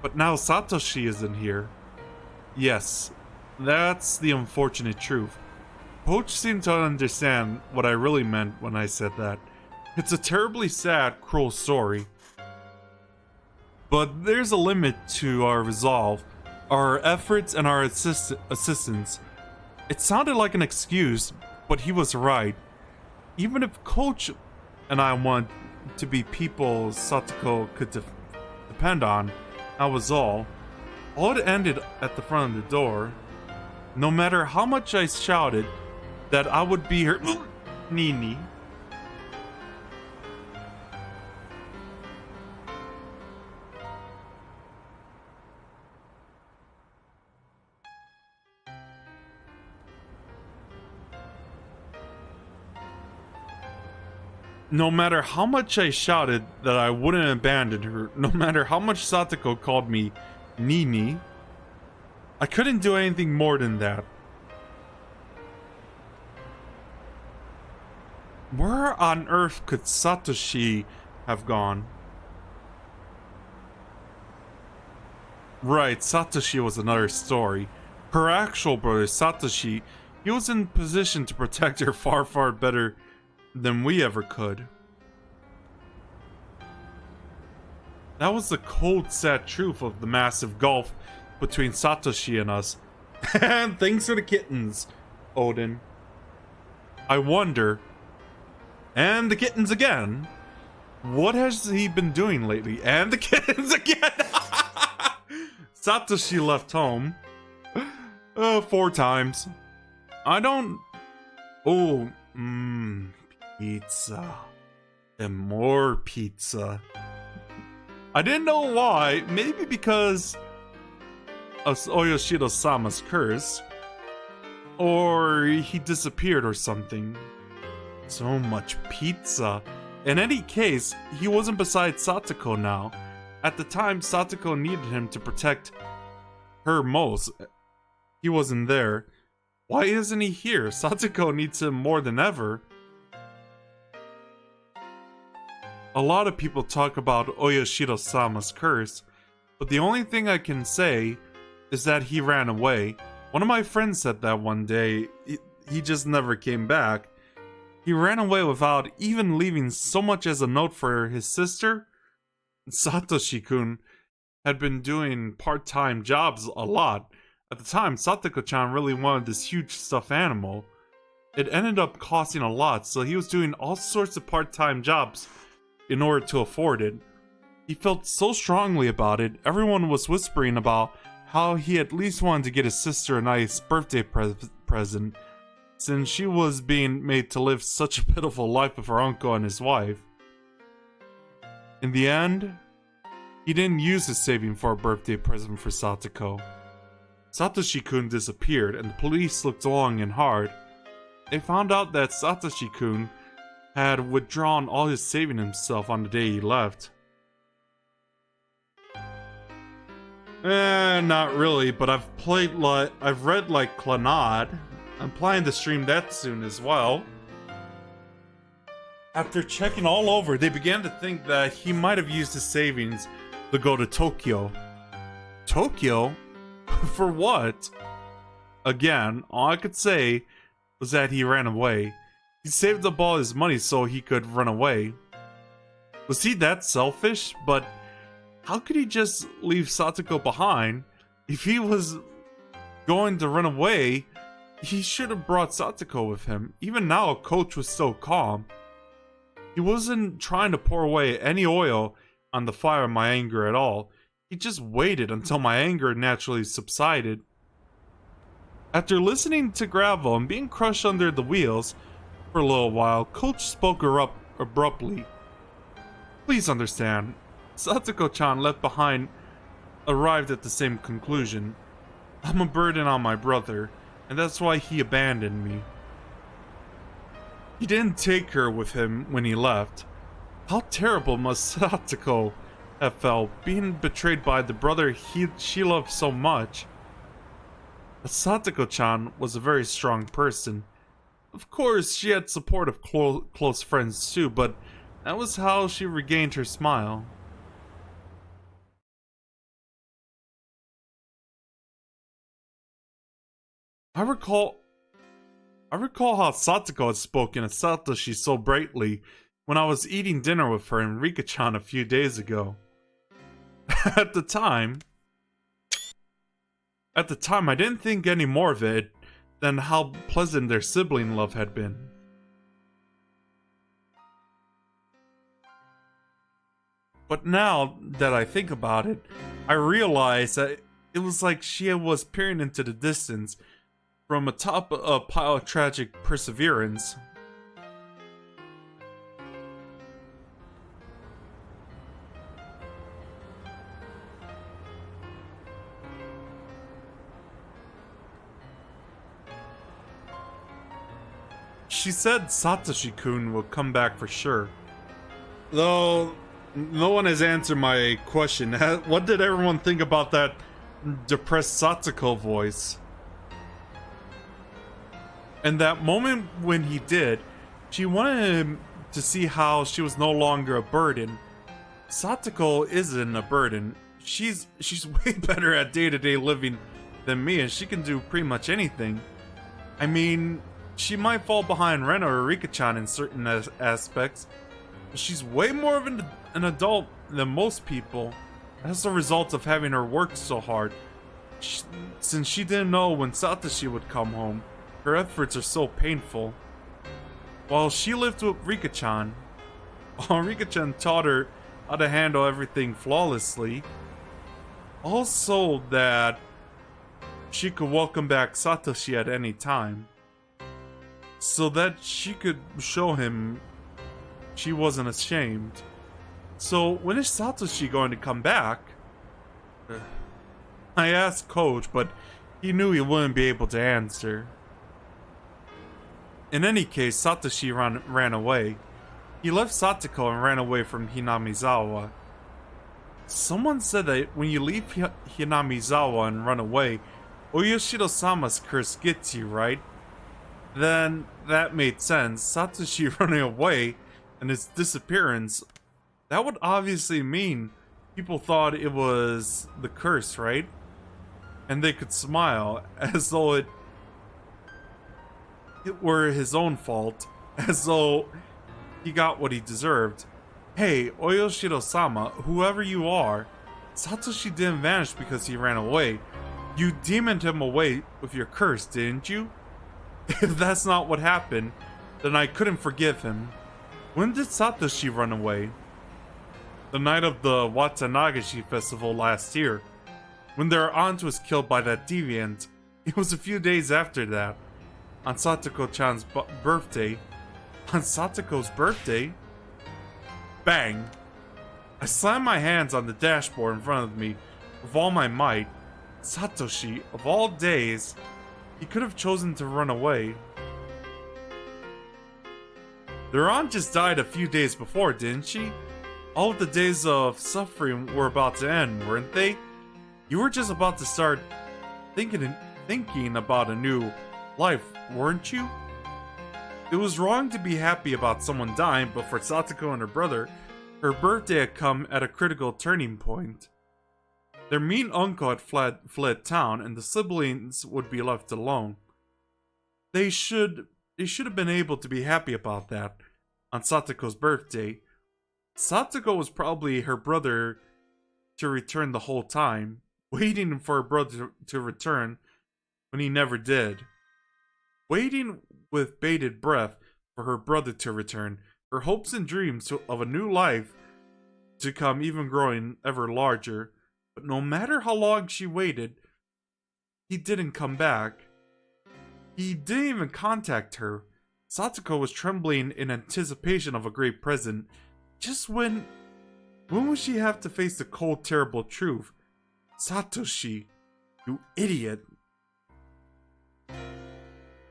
But now Satoshi isn't here. Yes, that's the unfortunate truth. Poach seemed to understand what I really meant when I said that. It's a terribly sad, cruel story. But there's a limit to our resolve, our efforts, and our assistance. It sounded like an excuse, but he was right. Even if Coach and I want to be people Satako could depend on, that was all. All it ended at the front of the door. No matter how much I shouted that I would be her Nini. No matter how much I shouted that I wouldn't abandon her, no matter how much Satako called me Nini, I couldn't do anything more than that. Where on earth could Satoshi have gone? Right, Satoshi was another story. Her actual brother, Satoshi, he was in position to protect her far, far better than we ever could. That was the cold, sad truth of the massive gulf between Satoshi and us. And thanks for the kittens, Odin. I wonder, and the kittens again, what has he been doing lately? And the kittens again! Satoshi left home 4 times. I don't... Oh, pizza. And more pizza. I didn't know why. Maybe because of Oyoshido-sama's curse. Or he disappeared or something. So much pizza. In any case, he wasn't beside Satako now. At the time, Satako needed him to protect her most. He wasn't there. Why isn't he here? Satako needs him more than ever. A lot of people talk about Oyoshido-sama's curse, but the only thing I can say is that he ran away. One of my friends said that one day. He just never came back. He ran away without even leaving so much as a note for his sister. Satoshi-kun had been doing part-time jobs a lot. At the time, Satako-chan really wanted this huge stuffed animal. It ended up costing a lot, so he was doing all sorts of part-time jobs in order to afford it. He felt so strongly about it, everyone was whispering about how he at least wanted to get his sister a nice birthday present, since she was being made to live such a pitiful life with her uncle and his wife. In the end, he didn't use his saving for a birthday present for Satako. Satoshi-kun disappeared, and the police looked long and hard. They found out that Satoshi-kun had withdrawn all his saving himself on the day he left. Not really, but I've read like Clannad. I'm planning to stream that soon as well. After checking all over, they began to think that he might have used his savings to go to Tokyo. Tokyo? For what? Again, all I could say was that he ran away. He saved up all his money so he could run away. Was he that selfish? But how could he just leave Satako behind? If he was going to run away, he should have brought Satako with him. Even now, Coach was so calm. He wasn't trying to pour away any oil on the fire of my anger at all. He just waited until my anger naturally subsided. After listening to gravel and being crushed under the wheels for a little while, Coach spoke abruptly. Please understand, Satako-chan left behind arrived at the same conclusion. I'm a burden on my brother, and that's why he abandoned me. He didn't take her with him when he left. How terrible must Satako have felt, being betrayed by the brother she loved so much. But Satako-chan was a very strong person. Of course, she had support of close friends too, but that was how she regained her smile. I recall how Satako had spoken of Satoshi so brightly when I was eating dinner with her and Rika-chan a few days ago. At the time, I didn't think any more of it than how pleasant their sibling love had been. But now that I think about it, I realize that it was like she was peering into the distance from atop a pile of tragic perseverance. She said Satoshi-kun will come back for sure. Though, no one has answered my question. What did everyone think about that depressed Satako voice? And that moment when he did, she wanted him to see how she was no longer a burden. Satako isn't a burden. She's way better at day-to-day living than me, and she can do pretty much anything. I mean, she might fall behind Rena or Rika-chan in certain aspects, but she's way more of an adult than most people as a result of having her work so hard. Since she didn't know when Satoshi would come home, her efforts are so painful. While she lived with Rika-chan, Rika-chan taught her how to handle everything flawlessly. Also that she could welcome back Satoshi at any time, so that she could show him she wasn't ashamed. So when is Satoshi going to come back? I asked Coach, but he knew he wouldn't be able to answer. In any case, Satoshi ran away. He left Satako and ran away from Hinamizawa. Someone said that when you leave Hinamizawa and run away, Oyashiro-sama's curse gets you, right? Then that made sense. Satoshi running away and his disappearance, that would obviously mean people thought it was the curse, right? And they could smile as though it were his own fault, as though he got what he deserved. Hey, Oyashiro-sama, whoever you are, Satoshi didn't vanish because he ran away. You demoned him away with your curse, didn't you? If that's not what happened, then I couldn't forgive him. When did Satoshi run away? The night of the Watanagashi festival last year, when their aunt was killed by that deviant. It was a few days after that. On Satako-chan's birthday. On Satako's birthday? Bang! I slammed my hands on the dashboard in front of me with all my might. Satoshi, of all days, he could have chosen to run away. Their aunt just died a few days before, didn't she? All of the days of suffering were about to end, weren't they? You were just about to start thinking about a new life, weren't you? It was wrong to be happy about someone dying, but for Satako and her brother, her birthday had come at a critical turning point. Their mean uncle had fled town, and the siblings would be left alone. They should have been able to be happy about that on Satako's birthday. Satako was probably her brother to return the whole time, waiting for her brother to return when he never did. Waiting with bated breath for her brother to return, her hopes and dreams of a new life to come even growing ever larger. But no matter how long she waited, he didn't come back. He didn't even contact her. Satako was trembling in anticipation of a great present, just when When will she have to face the cold, terrible truth? Satoshi, you idiot.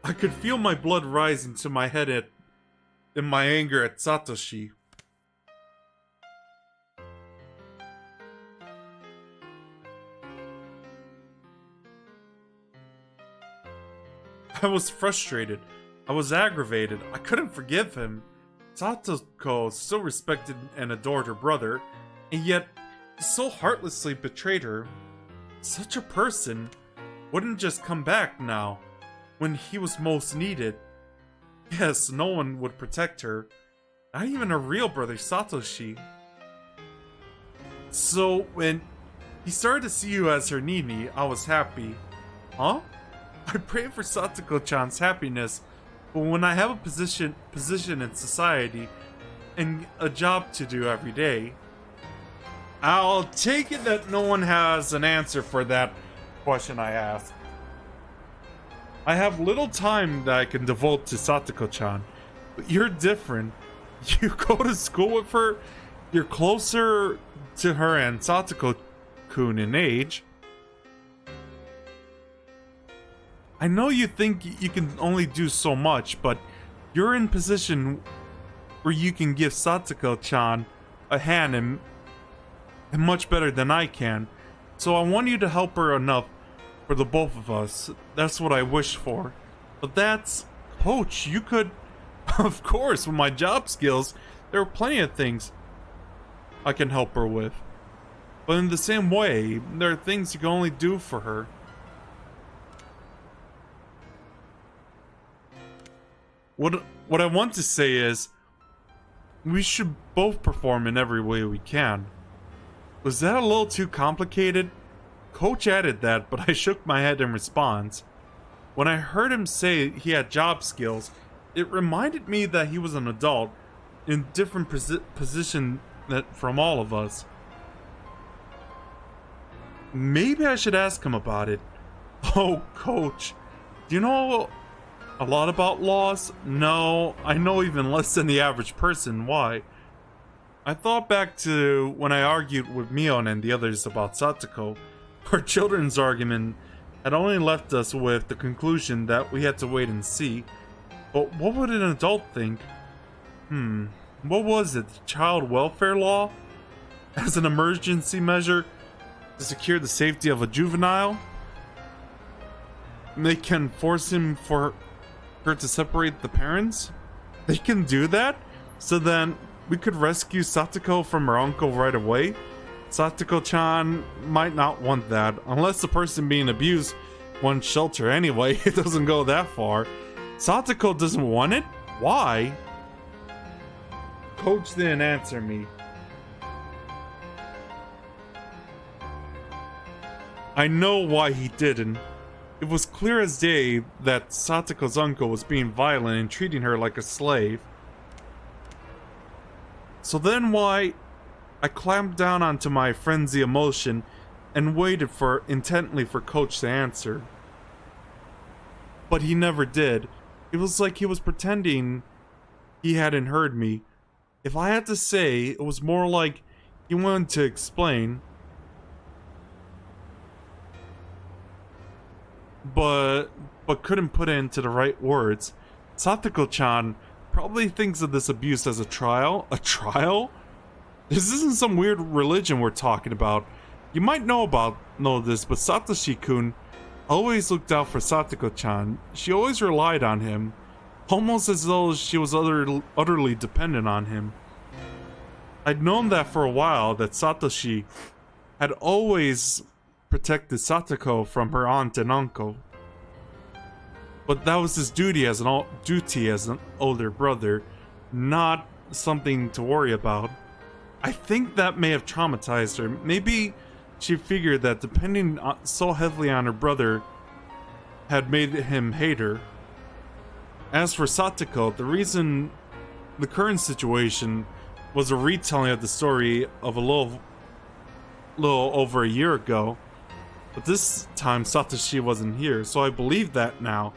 I could feel my blood rising to my head in my anger at Satoshi. I was frustrated. I was aggravated. I couldn't forgive him. Satako still respected and adored her brother, and yet so heartlessly betrayed her. Such a person wouldn't just come back now, when he was most needed. Yes, no one would protect her. Not even her real brother, Satoshi. So, when he started to see you as her Nini, I was happy. Huh? I pray for Satako-chan's happiness, but when I have a position in society and a job to do every day, I'll take it that no one has an answer for that question I asked. I have little time that I can devote to Satako-chan, but you're different. You go to school with her, you're closer to her and Satako-kun in age. I know you think you can only do so much, but you're in position where you can give Satako-chan a hand and much better than I can. So I want you to help her enough for the both of us. That's what I wish for. But that's... Coach, you could... Of course, with my job skills, there are plenty of things I can help her with. But in the same way, there are things you can only do for her. What I want to say is, we should both perform in every way we can. Was that a little too complicated? Coach added that, but I shook my head in response. When I heard him say he had job skills, it reminded me that he was an adult in different position from all of us. Maybe I should ask him about it. Oh, Coach, do you know a lot about laws? No, I know even less than the average person. Why? I thought back to when I argued with Mion and the others about Satako. Our children's argument had only left us with the conclusion that we had to wait and see. But what would an adult think? What was it? Child welfare law? As an emergency measure to secure the safety of a juvenile? They can force him for her to separate the parents? They can do that? So then we could rescue Satako from her uncle right away? Satako-chan might not want that, unless the person being abused wants shelter anyway. It doesn't go that far. Satako doesn't want it? Why? Coach didn't answer me. I know why he didn't. It was clear as day that Satako's uncle was being violent and treating her like a slave. So then why? I clamped down onto my frenzy emotion and waited intently for Coach to answer. But he never did. It was like he was pretending he hadn't heard me. If I had to say, it was more like he wanted to explain. But couldn't put it into the right words. Satako-chan probably thinks of this abuse as a trial. A trial? This isn't some weird religion we're talking about. You might know this, but Satoshi-kun always looked out for Satako-chan. She always relied on him, almost as though she was utterly dependent on him. I'd known that for a while, that Satoshi had always protected Satako from her aunt and uncle. But that was his duty as an older brother, not something to worry about. I think that may have traumatized her. Maybe she figured that depending so heavily on her brother had made him hate her. As for Satako, the current situation was a retelling of the story of a little over a year ago. But this time Satoshi wasn't here, so I believe that now.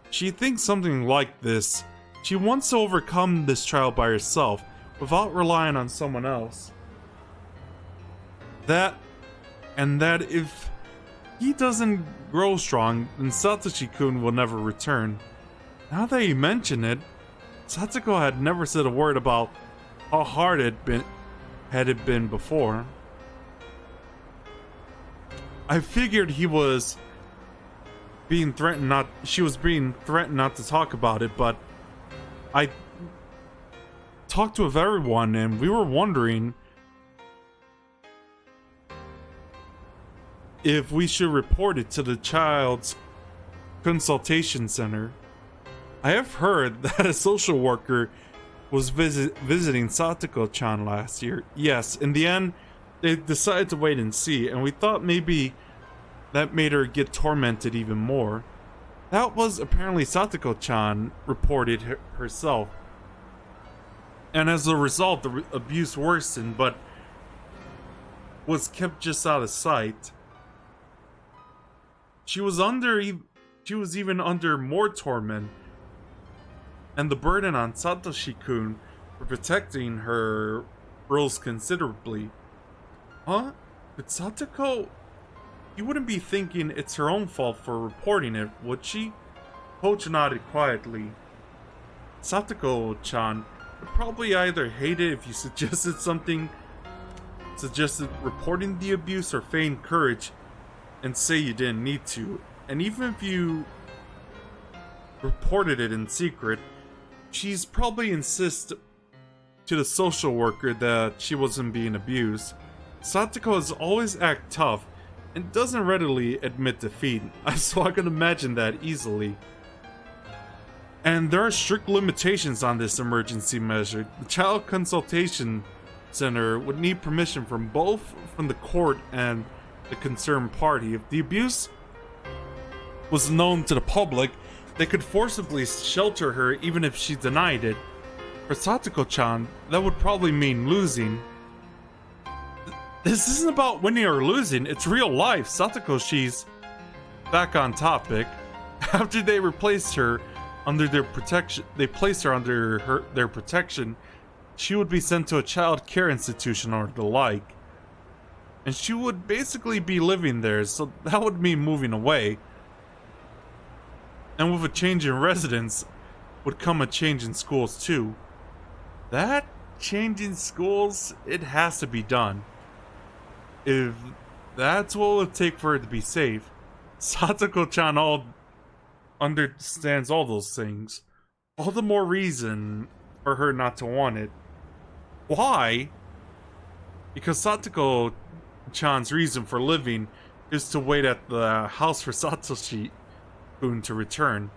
She thinks something like this. She wants to overcome this trial by herself, without relying on someone else. That, and that if he doesn't grow strong, then Satoshi-kun will never return. Now that you mention it, Satako had never said a word about how hard it had been before. I figured she was being threatened not to talk about it, but I talked with everyone and we were wondering if we should report it to the child's consultation center. I have heard that a social worker was visiting Satako-chan last year. Yes, in the end, they decided to wait and see, and we thought maybe that made her get tormented even more. That was apparently Satako-chan reported herself. And as a result, the abuse worsened, but was kept just out of sight. She was even under more torment, and the burden on Satoshi-kun for protecting her rose considerably. Huh? But Satako, you wouldn't be thinking it's her own fault for reporting it, would she? Coach nodded quietly. Satako-chan would probably either hate it if you suggested reporting the abuse, or feign courage and say you didn't need to. And even if you reported it in secret, she's probably insist to the social worker that she wasn't being abused. Satako has always act tough and doesn't readily admit defeat, so I can imagine that easily. And there are strict limitations on this emergency measure. The Child Consultation Center would need permission from the court and the concerned party. If the abuse was known to the public, they could forcibly shelter her even if she denied it. For Satako-chan, that would probably mean losing. This isn't about winning or losing, it's real life. Satako, she's back on topic. After they replaced her under their protection, their protection, she would be sent to a child care institution or the like. And she would basically be living there, so that would mean moving away. And with a change in residence would come a change in schools too. That change in schools, it has to be done. If that's what it would take for her to be safe. Satako-chan all understands all those things. All the more reason for her not to want it. Why? Because Satako-chan's reason for living is to wait at the house for Satoshi-kun to return.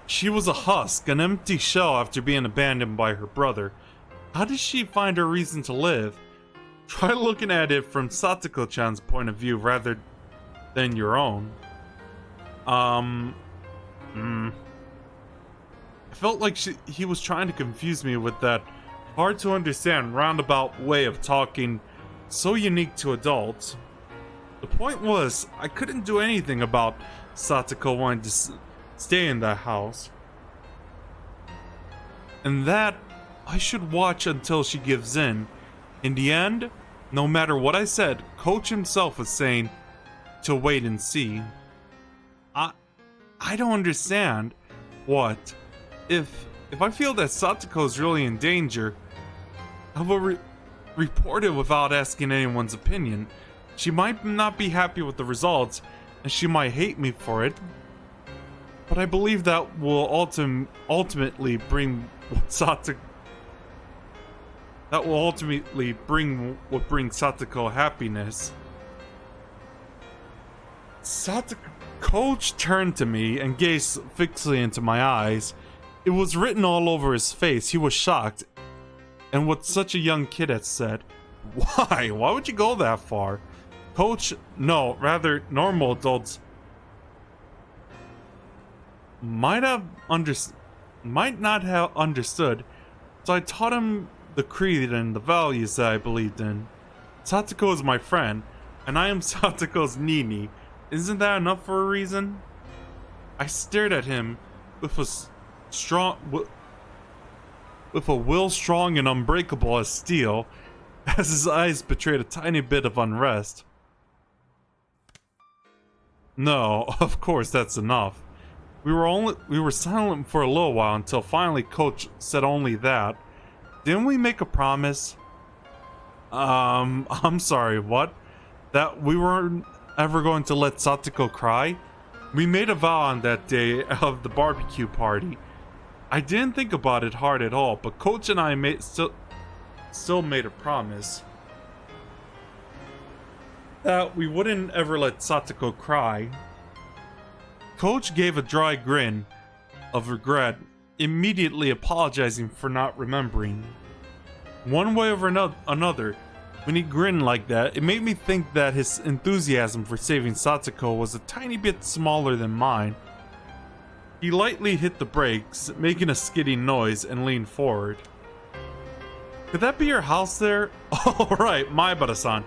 She was a husk, an empty shell after being abandoned by her brother. How did she find a reason to live? Try looking at it from Satako-chan's point of view rather than your own. I felt like he was trying to confuse me with that hard to understand roundabout way of talking so unique to adults. The point was, I couldn't do anything about Satako wanting to stay in that house. And that I should watch until she gives in. In the end, no matter what I said, Coach himself was saying to wait and see. I don't understand. What? If I feel that Satako is really in danger, I will report it without asking anyone's opinion. She might not be happy with the results, and she might hate me for it. But I believe that will ultimately bring Satako happiness. Coach turned to me and gazed fixedly into my eyes. It was written all over his face. He was shocked, and what such a young kid had said. Why? Why would you go that far? Coach, no, rather normal adults might not have understood, so I taught him the creed and the values that I believed in. Satako is my friend. And I am Satako's Nini. Isn't that enough for a reason? I stared at him with a will strong and unbreakable as steel, as his eyes betrayed a tiny bit of unrest. No, of course that's enough. We were silent for a little while until finally Coach said only that. Didn't we make a promise? I'm sorry, what? That we weren't ever going to let Satako cry? We made a vow on that day of the barbecue party. I didn't think about it hard at all, but Coach and I still made a promise that we wouldn't ever let Satako cry. Coach gave a dry grin of regret, immediately apologizing for not remembering. One way or another, when he grinned like that, it made me think that his enthusiasm for saving Satako was a tiny bit smaller than mine. He lightly hit the brakes, making a skidding noise, and leaned forward. Could that be your house there? Oh right, Maibara-san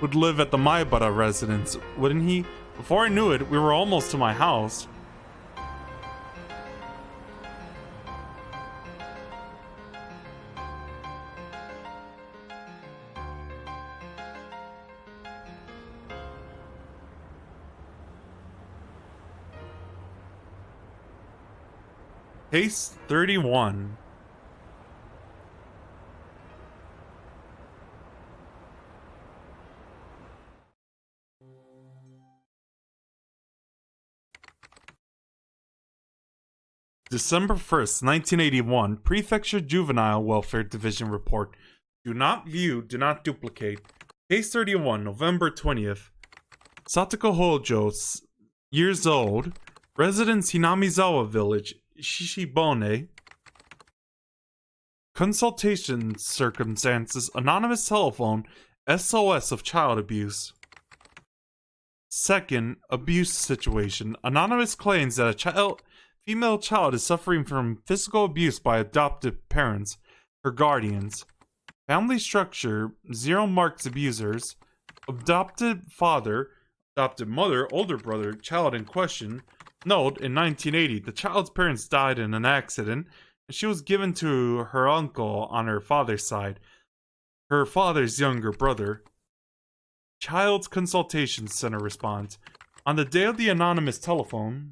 would live at the Maibara residence, wouldn't he? Before I knew it, we were almost to my house. Case 31. December 1st, 1981, Prefecture Juvenile Welfare Division report. Do not view, do not duplicate. Case 31, November 20th. Satako Hojo, years old, residence Hinamizawa Village, Shishibone. Consultation circumstances, anonymous telephone, SOS of child abuse. Second, abuse situation. Anonymous claims that a female child is suffering from physical abuse by adoptive parents, her guardians. Family structure, 0 marks abusers. Adopted father, adopted mother, older brother, child in question. Note, in 1980, the child's parents died in an accident, and she was given to her uncle on her father's side, her father's younger brother. Child's Consultation Center responds. On the day of the anonymous telephone...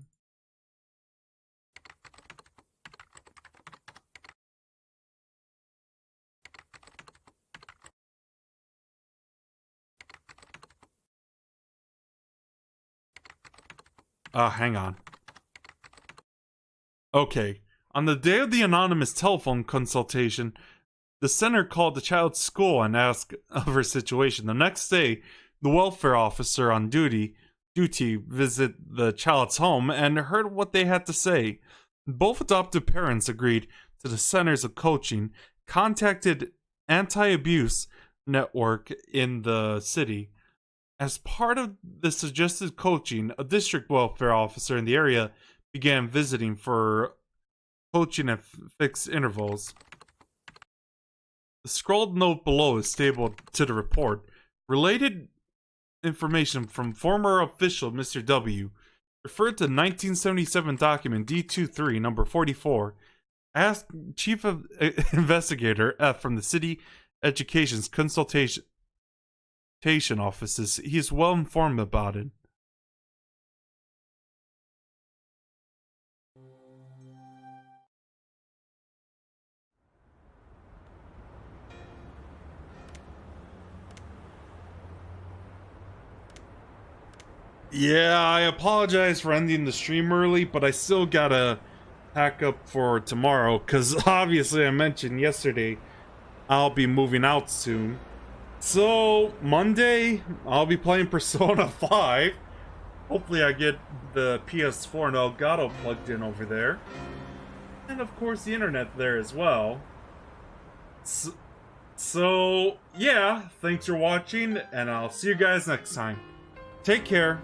hang on. Okay. On the day of the anonymous telephone consultation, the center called the child's school and asked of her situation. The next day, the welfare officer on duty visited the child's home and heard what they had to say. Both adoptive parents agreed to the centers of coaching, contacted anti-abuse network in the city. As part of the suggested coaching, a district welfare officer in the area began visiting for coaching at fixed intervals. The scrawled note below is stapled to the report. Related information from former official Mr. W. referred to 1977 document D23 number 44. Asked Chief of Investigator F from the City Education's consultation offices. He is well informed about it. Yeah, I apologize for ending the stream early, but I still gotta pack up for tomorrow, because obviously I mentioned yesterday I'll be moving out soon. So, Monday, I'll be playing Persona 5. Hopefully I get the PS4 and Elgato plugged in over there. And of course the internet there as well. So, yeah, thanks for watching, and I'll see you guys next time. Take care.